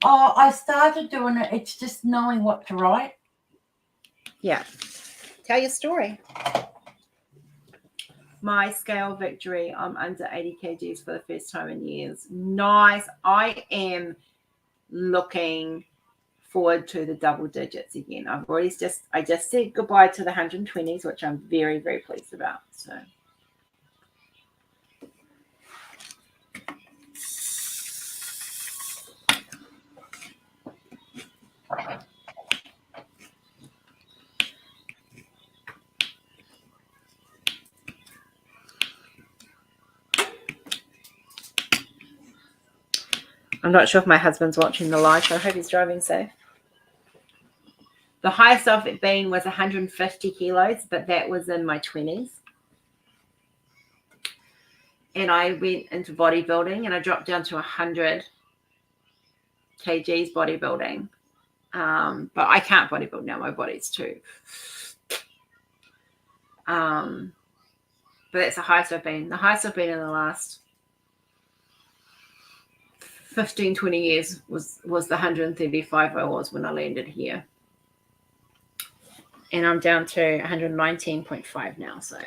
Oh, I started doing it. It's just knowing what to write. Yeah. Tell your story. My scale victory. I'm under 80 kgs for the first time in years. Nice. I am looking forward to the double digits again. I just said goodbye to the 120s, which I'm very, very pleased about. So. I'm not sure if my husband's watching the live, so I hope he's driving safe. The highest I've been was 150 kilos, but that was in my 20s. And I went into bodybuilding, and I dropped down to 100 kgs bodybuilding. But I can't bodybuild now. My body's too. But that's the highest I've been. The highest I've been in the last 15, 20 years was the 135 I was when I landed here. And I'm down to 119.5 now, so.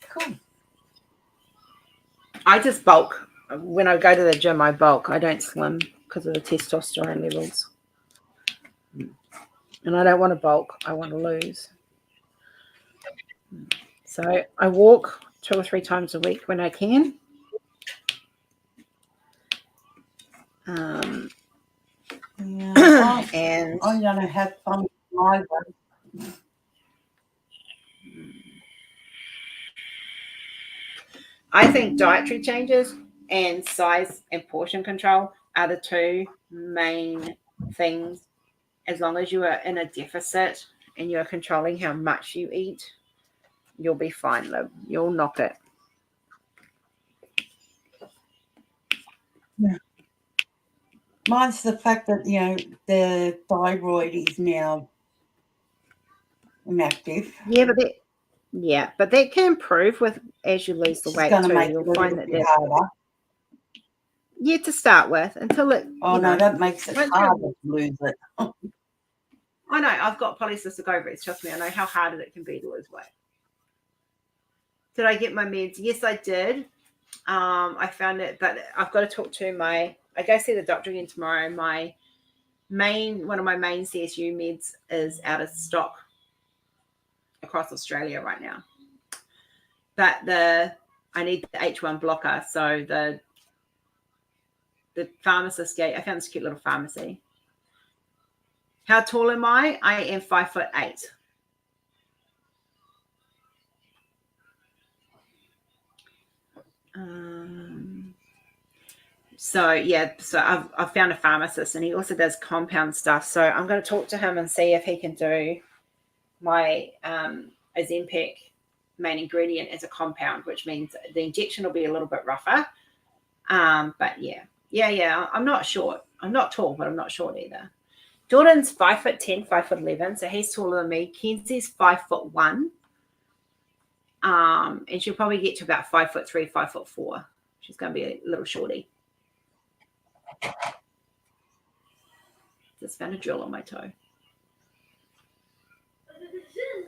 Cool. I just bulk. When I go to the gym, I bulk. I don't slim because of the testosterone levels. And I don't want to bulk. I want to lose. So I walk 2 or 3 times a week when I can. Yeah, and I'm going to have fun with my one. I think dietary changes and size and portion control are the 2 main things. As long as you are in a deficit and you're controlling how much you eat, you'll be fine, Lib. You'll knock it. Yeah. Mine's the fact that, the thyroid is now inactive. Yeah, but that can improve as you lose the weight too. You'll find that harder. Yeah, to start with, until it. Oh no, that makes it harder to lose it. I know. I've got polycystic ovaries. Trust me, I know how hard it can be to lose weight. Did I get my meds? Yes, I did. I found it, but I've got to talk to I go see the doctor again tomorrow. One of my main CSU meds is out of stock across Australia right now. But I need the H1 blocker. So the pharmacist I found this cute little pharmacy. How tall am I? I am 5'8". So I've found a pharmacist, and he also does compound stuff. So I'm going to talk to him and see if he can do my Ozempic main ingredient is a compound, which means the injection will be a little bit rougher. But yeah, I'm not short. I'm not tall, but I'm not short either. Jordan's 5'10", 5'11", so he's taller than me. Kenzie's 5'1", and she'll probably get to about 5'3", 5'4". She's going to be a little shorty. Just found a drill on my toe.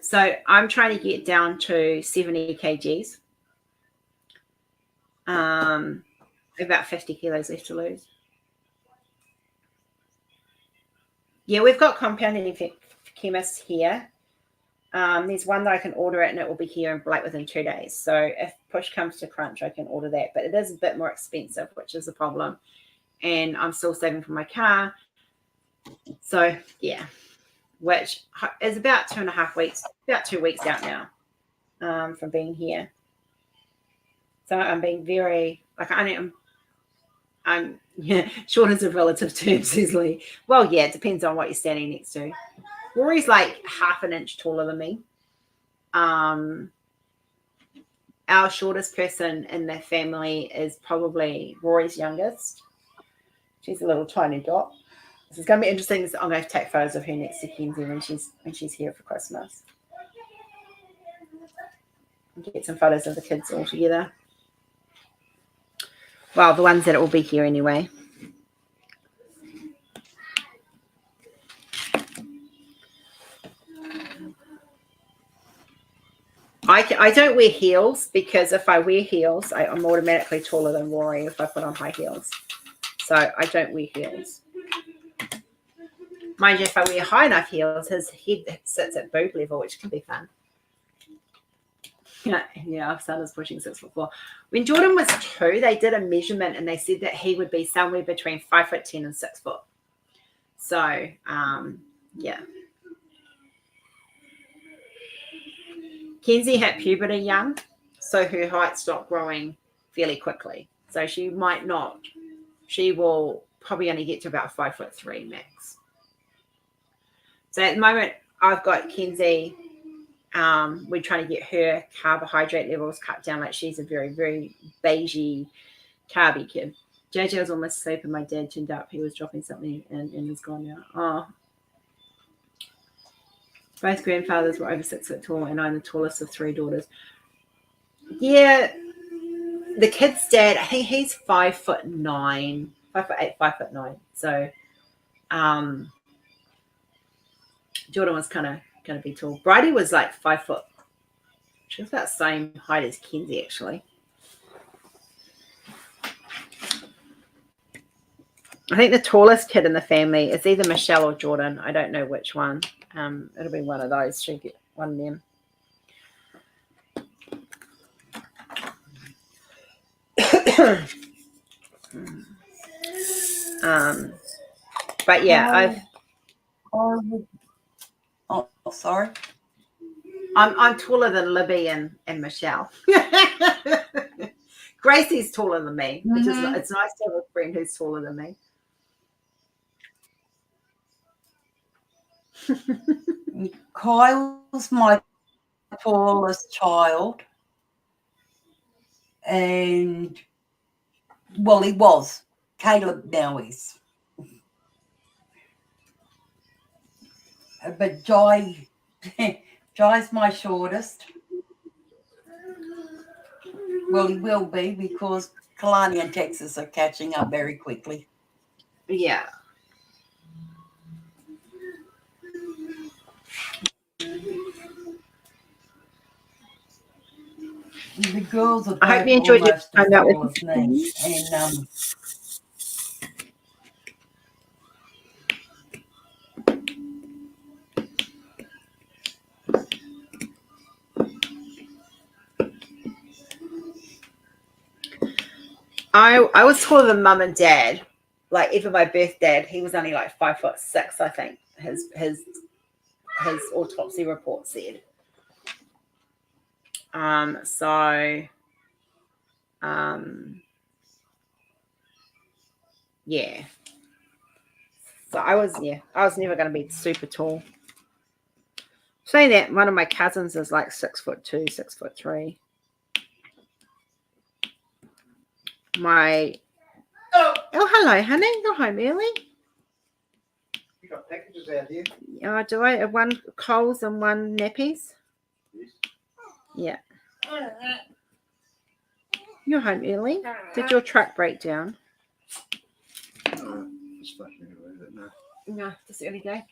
So I'm trying to get down to 70 kgs. About 50 kilos left to lose. Yeah, we've got compounding chemists here. There's one that I can order it and it will be here like within 2 days. So if push comes to crunch, I can order that. But it is a bit more expensive, which is a problem. And I'm still saving for my car. So yeah, which is about 2.5 weeks, about 2 weeks out now from being here. So I'm being very, like I'm yeah, short is a relative term, says Lee. Well, yeah, it depends on what you're standing next to. Rory's like 1/2 an inch taller than me. Our shortest person in the family is probably Rory's youngest. She's a little tiny dot. This is going to be interesting. I'm going to take photos of her next to Kenzie when she's here for Christmas. I'll get some photos of the kids all together. Well, the ones that will be here anyway. I don't wear heels because if I wear heels, I'm automatically taller than Rory if I put on high heels. So I don't wear heels. Mind you, if I wear high enough heels, his head sits at boob level, which can be fun. Yeah, our son is pushing 6'4". When Jordan was 2, they did a measurement and they said that he would be somewhere between 5'10" and 6 foot. So, yeah. Kenzie hit puberty young, so her height stopped growing fairly quickly. So she might not. She will probably only get to about 5'3" max. So at the moment, I've got Kenzie. We're trying to get her carbohydrate levels cut down. Like she's a very, very beigey, carby kid. JJ was almost asleep and my dad turned up. He was dropping something and is gone now. Oh. Both grandfathers were over 6 foot tall and I'm the tallest of 3 daughters. Yeah, the kid's dad, I think he's 5'9", 5'8", 5'9". So Jordan was kind of going to be tall. Bridie was like 5 foot. She was about the same height as Kenzie, actually. I think the tallest kid in the family is either Michelle or Jordan. I don't know which one. It'll be one of those. She'll get one of them. But yeah, Oh, sorry. I'm taller than Libby and Michelle. Gracie's taller than me, which is it's nice to have a friend who's taller than me. Kyle's my tallest child, and well, he was. Caleb now is. But Jai's my shortest. Well, he will be because Kalani and Texas are catching up very quickly. Yeah. The girls are I hope you enjoyed your almost as time out tall with as me, and I was taller than mum and dad. Like even my birth dad, he was only like 5'6", I think. His autopsy report said. Yeah. So I was never going to be super tall. Saying that, one of my cousins is like 6'2", 6'3". Oh, hello, honey. You're home early. You got packages out here? Do I? One Coles and one Nappies. Yes. Yeah. You're home early. Did your truck break down? It's fucking anyway, but no. No, this early day.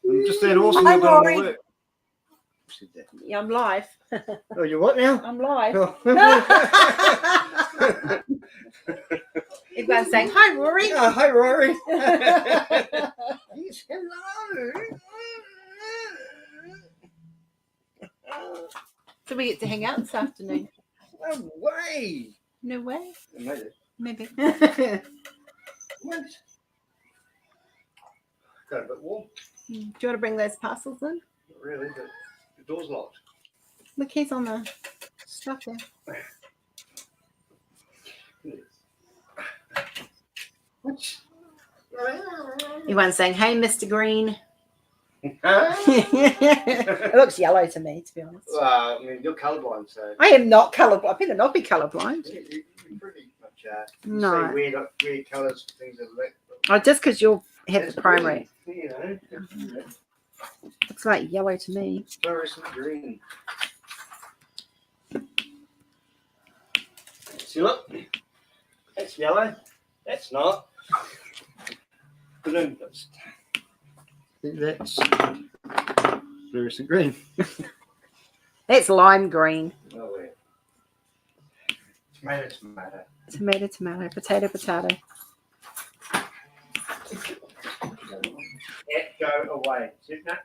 I'm just that awesome Hi, about Rory. my work. Who said that? Yeah, I'm live. Oh, you what now? I'm live. Oh. Everyone's saying, hi, Rory. Oh, hi, Rory. Yes, hello. So we get to hang out this afternoon. No way. No way. I made it. Maybe. What? Got a bit warm. Do you want to bring those parcels in? Not really, but the door's locked. The keys on the stuff there. What? Everyone's saying, hey, Mr. Green. Huh? It looks yellow to me, to be honest. Well, I mean, you're colourblind, so I am not colourblind. I better not be colourblind. you're pretty much No. say weird colours, things that are Oh, just because you'll have That's the primary. green, you know. Looks like yellow to me. Fluorescent green. See, look, that's yellow. That's not. Balloon dust. That's fluorescent green. That's lime green. Oh, wait. Tomato, tomato. Tomato, tomato. Potato, potato. Go away. No.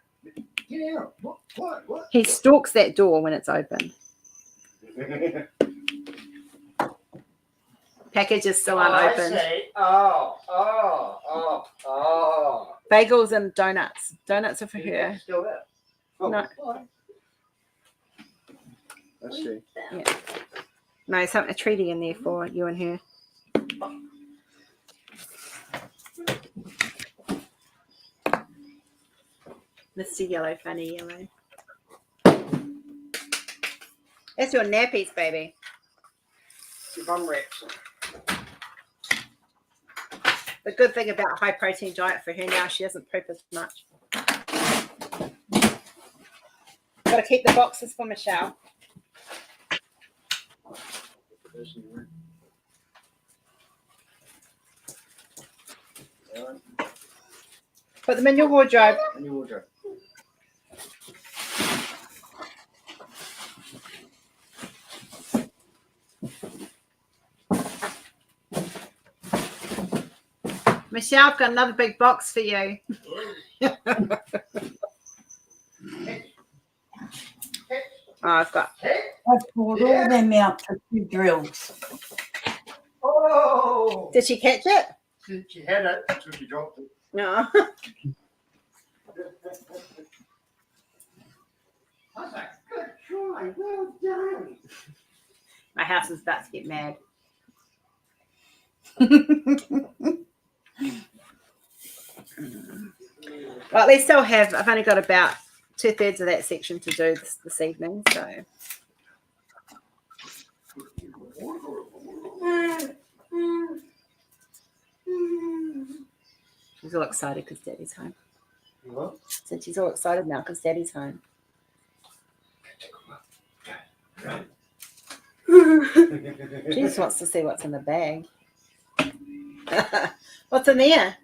Get out. What? He stalks that door when it's open. Package is still unopened. I see. Oh. Bagels and donuts. Donuts are for her. It's still there. Oh, No. I see. No, a treaty in there for you and her. Mr. Yellow, funny yellow. That's your nappies, baby. Your bum wraps. The good thing about high protein diet for her now, she doesn't poop as much. Got to keep the boxes for Michelle. Put them in your wardrobe. In your wardrobe. Michelle, I've got another big box for you. I've got. I've pulled all them out for 2 drills. Oh! Did she catch it? She had it until she dropped it. No. I was like, good try, well done. My house is about to get mad. Well, at least I've only got about 2/3 of that section to do this evening, so. She's all excited because Daddy's home. What? So she's all excited now because Daddy's home. She just wants to see what's in the bag. What's in there?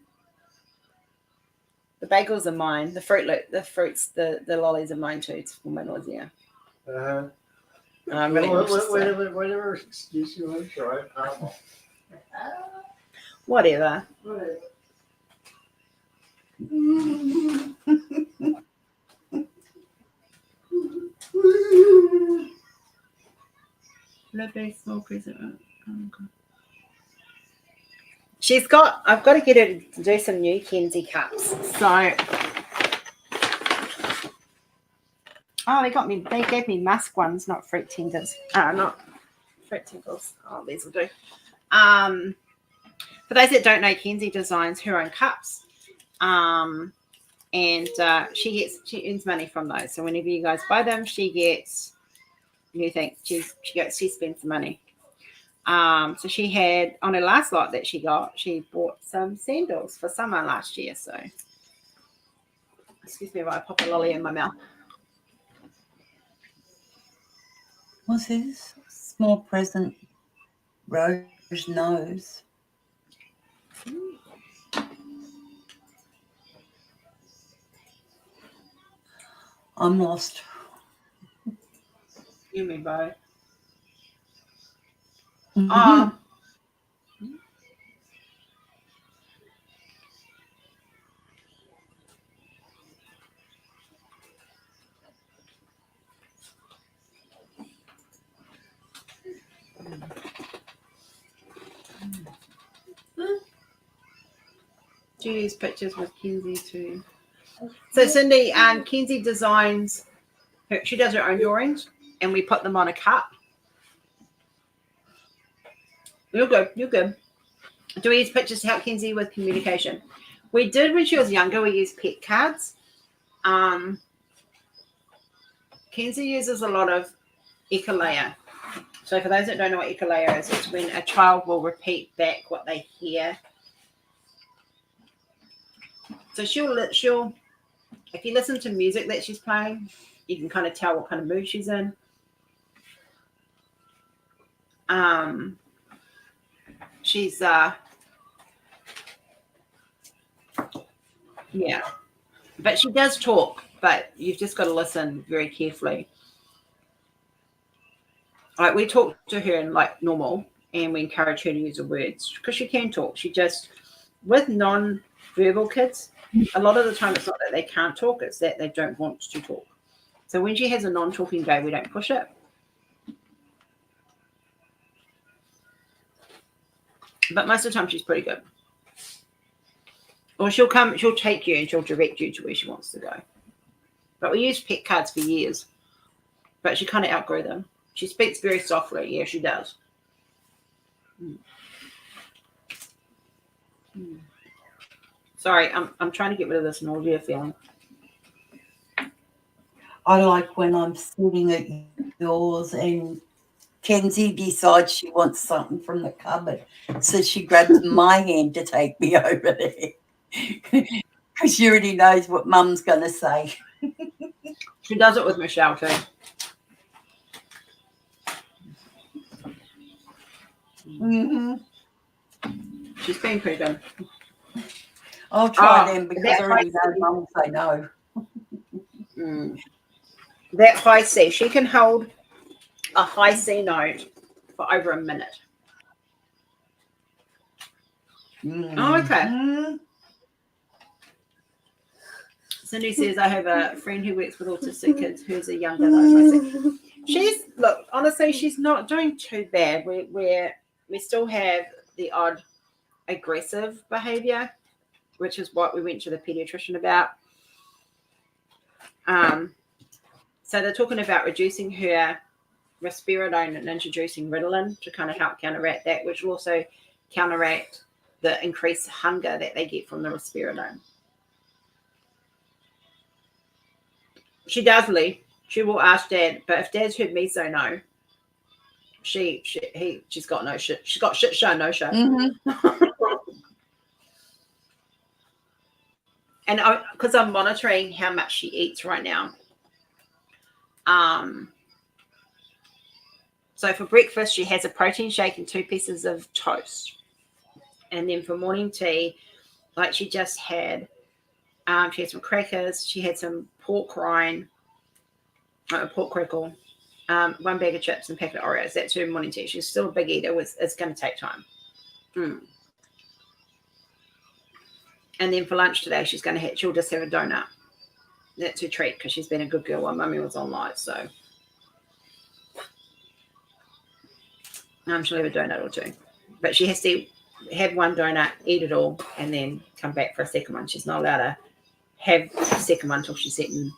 The bagels are mine. The fruits, the lollies are mine too. It's for my nausea. I'm really interested. Whatever excuse you want to try. Whatever. Very small present. I've got to get her to do some new Kenzie cups. So, they gave me musk ones, not fruit tenders. Not fruit tenders. Oh, these will do. For those that don't know, Kenzie designs her own cups. And and she earns money from those. So whenever you guys buy them, she gets. You think she spends the money. So she had on her last lot that she got, she bought some sandals for summer last year. So excuse me while I pop a lolly in my mouth. What's this? Small present. Rose knows. I'm lost. You mean by? Do you use pictures with Kenzie too? So Cindy, Kenzie designs. She does her own drawings, and we put them on a cup. You're good. You're good. Do we use pictures to help Kenzie with communication? We did when she was younger. We used pet cards. Kenzie uses a lot of echolaya. So for those that don't know what echolaya is, it's when a child will repeat back what they hear. So she'll if you listen to music that she's playing, you can kind of tell what kind of mood she's in. She's yeah, but she does talk, but you've just got to listen very carefully. Like we talk to her in like normal, and we encourage her to use her words because she can talk. She just, with non-verbal kids, a lot of the time it's not that they can't talk, it's that they don't want to talk. So when she has a non-talking day, we don't push it. But most of the time she's pretty good. Or she'll take you and she'll direct you to where she wants to go. But we used pet cards for years. But she kind of outgrew them. She speaks very softly. Yeah, she does. Sorry, I'm trying to get rid of this nausea feeling. I like when I'm sitting at yours and Kenzie decides she wants something from the cupboard. So she grabs my hand to take me over there. Because she already knows what Mum's going to say. She does it with Michelle too. She's been pretty good. I'll try them because I already know Mum will say no. That high C, she can hold a high C note for over a minute. Oh, okay. Cindy says, I have a friend who works with autistic kids who's a younger though. Look, honestly, she's not doing too bad. We still have the odd aggressive behavior, which is what we went to the pediatrician about. So they're talking about reducing her risperidone and introducing Ritalin to kind of help counteract that, which will also counteract the increased hunger that they get from the risperidone. She does leave. She will ask Dad, but if Dad's heard me say no, she's got no shit. She's got shit show, no show. And because I'm monitoring how much she eats right now. So for breakfast, she has a protein shake and 2 pieces of toast. And then for morning tea, like she just had, she had some crackers, she had some pork rind, pork crackle, 1 bag of chips and a packet of Oreos. That's her morning tea. She's still a big eater. It's going to take time. And then for lunch today, she'll just have a donut. That's her treat because she's been a good girl while Mummy was on live. So she'll have a donut or 2. But she has to have 1 donut, eat it all, and then come back for a second one. She's not allowed to have the second one until she's eaten.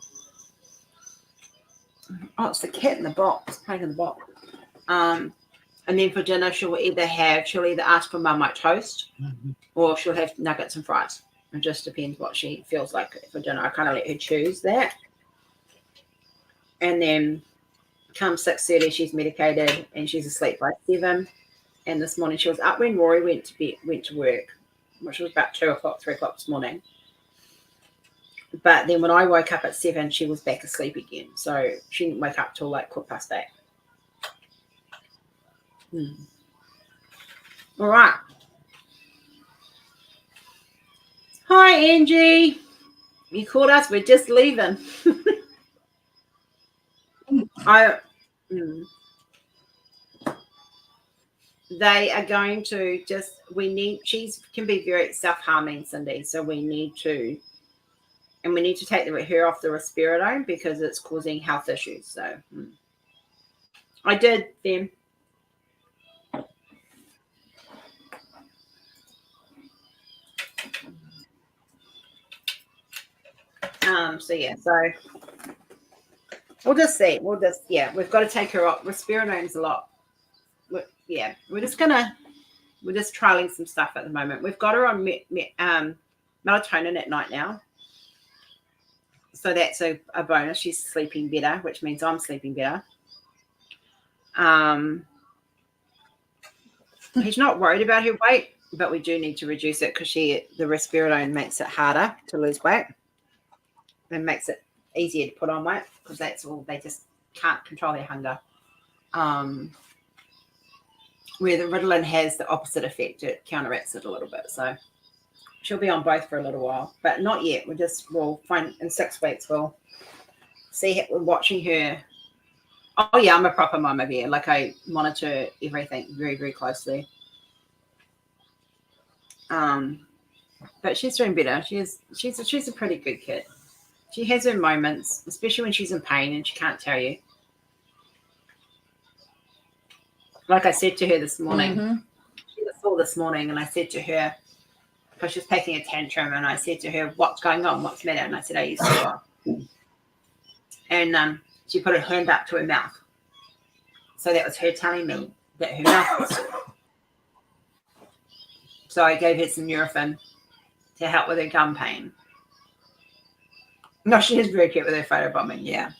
Oh, it's the cat in the box, playing in the box. And then for dinner, she'll either ask for Marmite toast or she'll have nuggets and fries. It just depends what she feels like for dinner. I kind of let her choose that. And then come 6:30, she's medicated and she's asleep by 7. And this morning she was up when Rory went to work, which was about 2 o'clock, 3 o'clock this morning. But then when I woke up at 7, she was back asleep again. So she didn't wake up till like 8:15. All right. Hi, Angie. You called us. We're just leaving. They are going to she can be very self-harming, Cindy. So we need to take her off the risperidone because it's causing health issues. So I did them. So we'll just see. We've got to take her off. Risperidone's a lot. We're just trialing some stuff at the moment. We've got her on melatonin at night now. So that's a bonus. She's sleeping better, which means I'm sleeping better. He's not worried about her weight, but we do need to reduce it because the risperidone makes it harder to lose weight and makes it easier to put on weight because that's all. They just can't control their hunger. Where the Ritalin has the opposite effect. It counteracts it a little bit. So she'll be on both for a little while, but not yet. We'll find in 6 weeks. We'll see. We're watching her. Oh yeah, I'm a proper mum over here. Like I monitor everything very, very closely. But she's doing better. She's a pretty good kid. She has her moments, especially when she's in pain and she can't tell you. Like I said to her this morning, she was sore this morning, and I said to her, because she was taking a tantrum, and I said to her, "What's going on? What's the matter?" And I said, "Are you sore?" And she put her hand up to her mouth. So that was her telling me that her mouth was sore. So I gave her some Nurofen to help with her gum pain. No, she is very cute with her photobombing, yeah.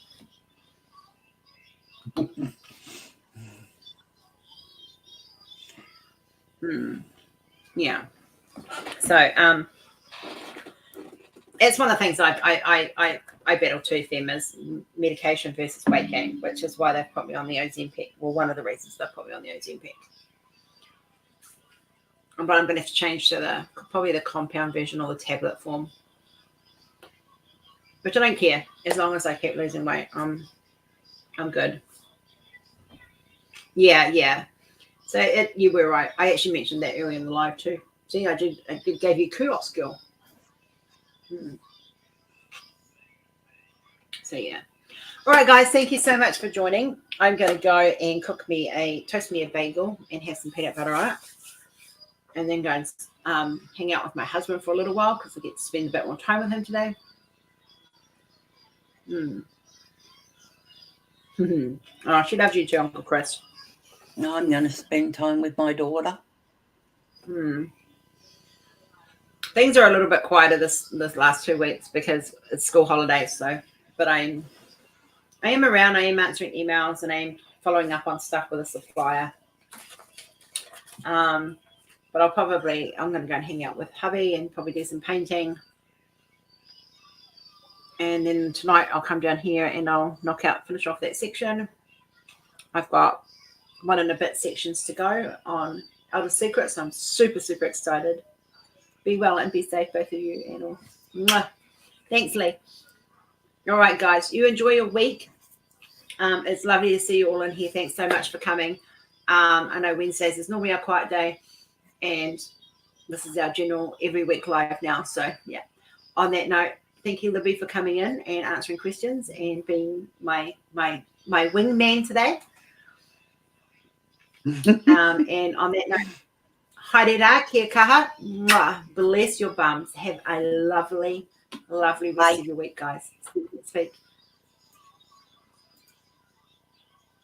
Yeah. So it's one of the things I battle too, them is medication versus weight gain, which is why they've put me on the Ozempic. Well, one of the reasons they've put me on the Ozempic. But I'm going to have to change to probably the compound version or the tablet form. Which I don't care. As long as I keep losing weight, I'm good. Yeah. So you were right. I actually mentioned that earlier in the live too. See, I gave you kudos, girl. So yeah. All right, guys. Thank you so much for joining. I'm going to go and toast me a bagel and have some peanut butter on it, and then go and hang out with my husband for a little while because I get to spend a bit more time with him today. Oh, she loves you too, Uncle Chris. No, I'm going to spend time with my daughter. Things are a little bit quieter this last 2 weeks because it's school holidays. So, but I am around. I am answering emails and I am following up on stuff with a supplier. But I'm going to go and hang out with hubby and probably do some painting. And then tonight I'll come down here and I'll finish off that section. I've got 1 and a bit sections to go on Elder Secrets. I'm super, super excited. Be well and be safe, both of you. And all. Mwah. Thanks, Lee. All right, guys. You enjoy your week. It's lovely to see you all in here. Thanks so much for coming. I know Wednesdays is normally our quiet day. And this is our general every week live now. So, yeah. On that note, thank you, Libby, for coming in and answering questions and being my wingman today. And on that note, haere kia kaha. Mwah. Bless your bums. Have a lovely, lovely rest of your week, guys. See you next week.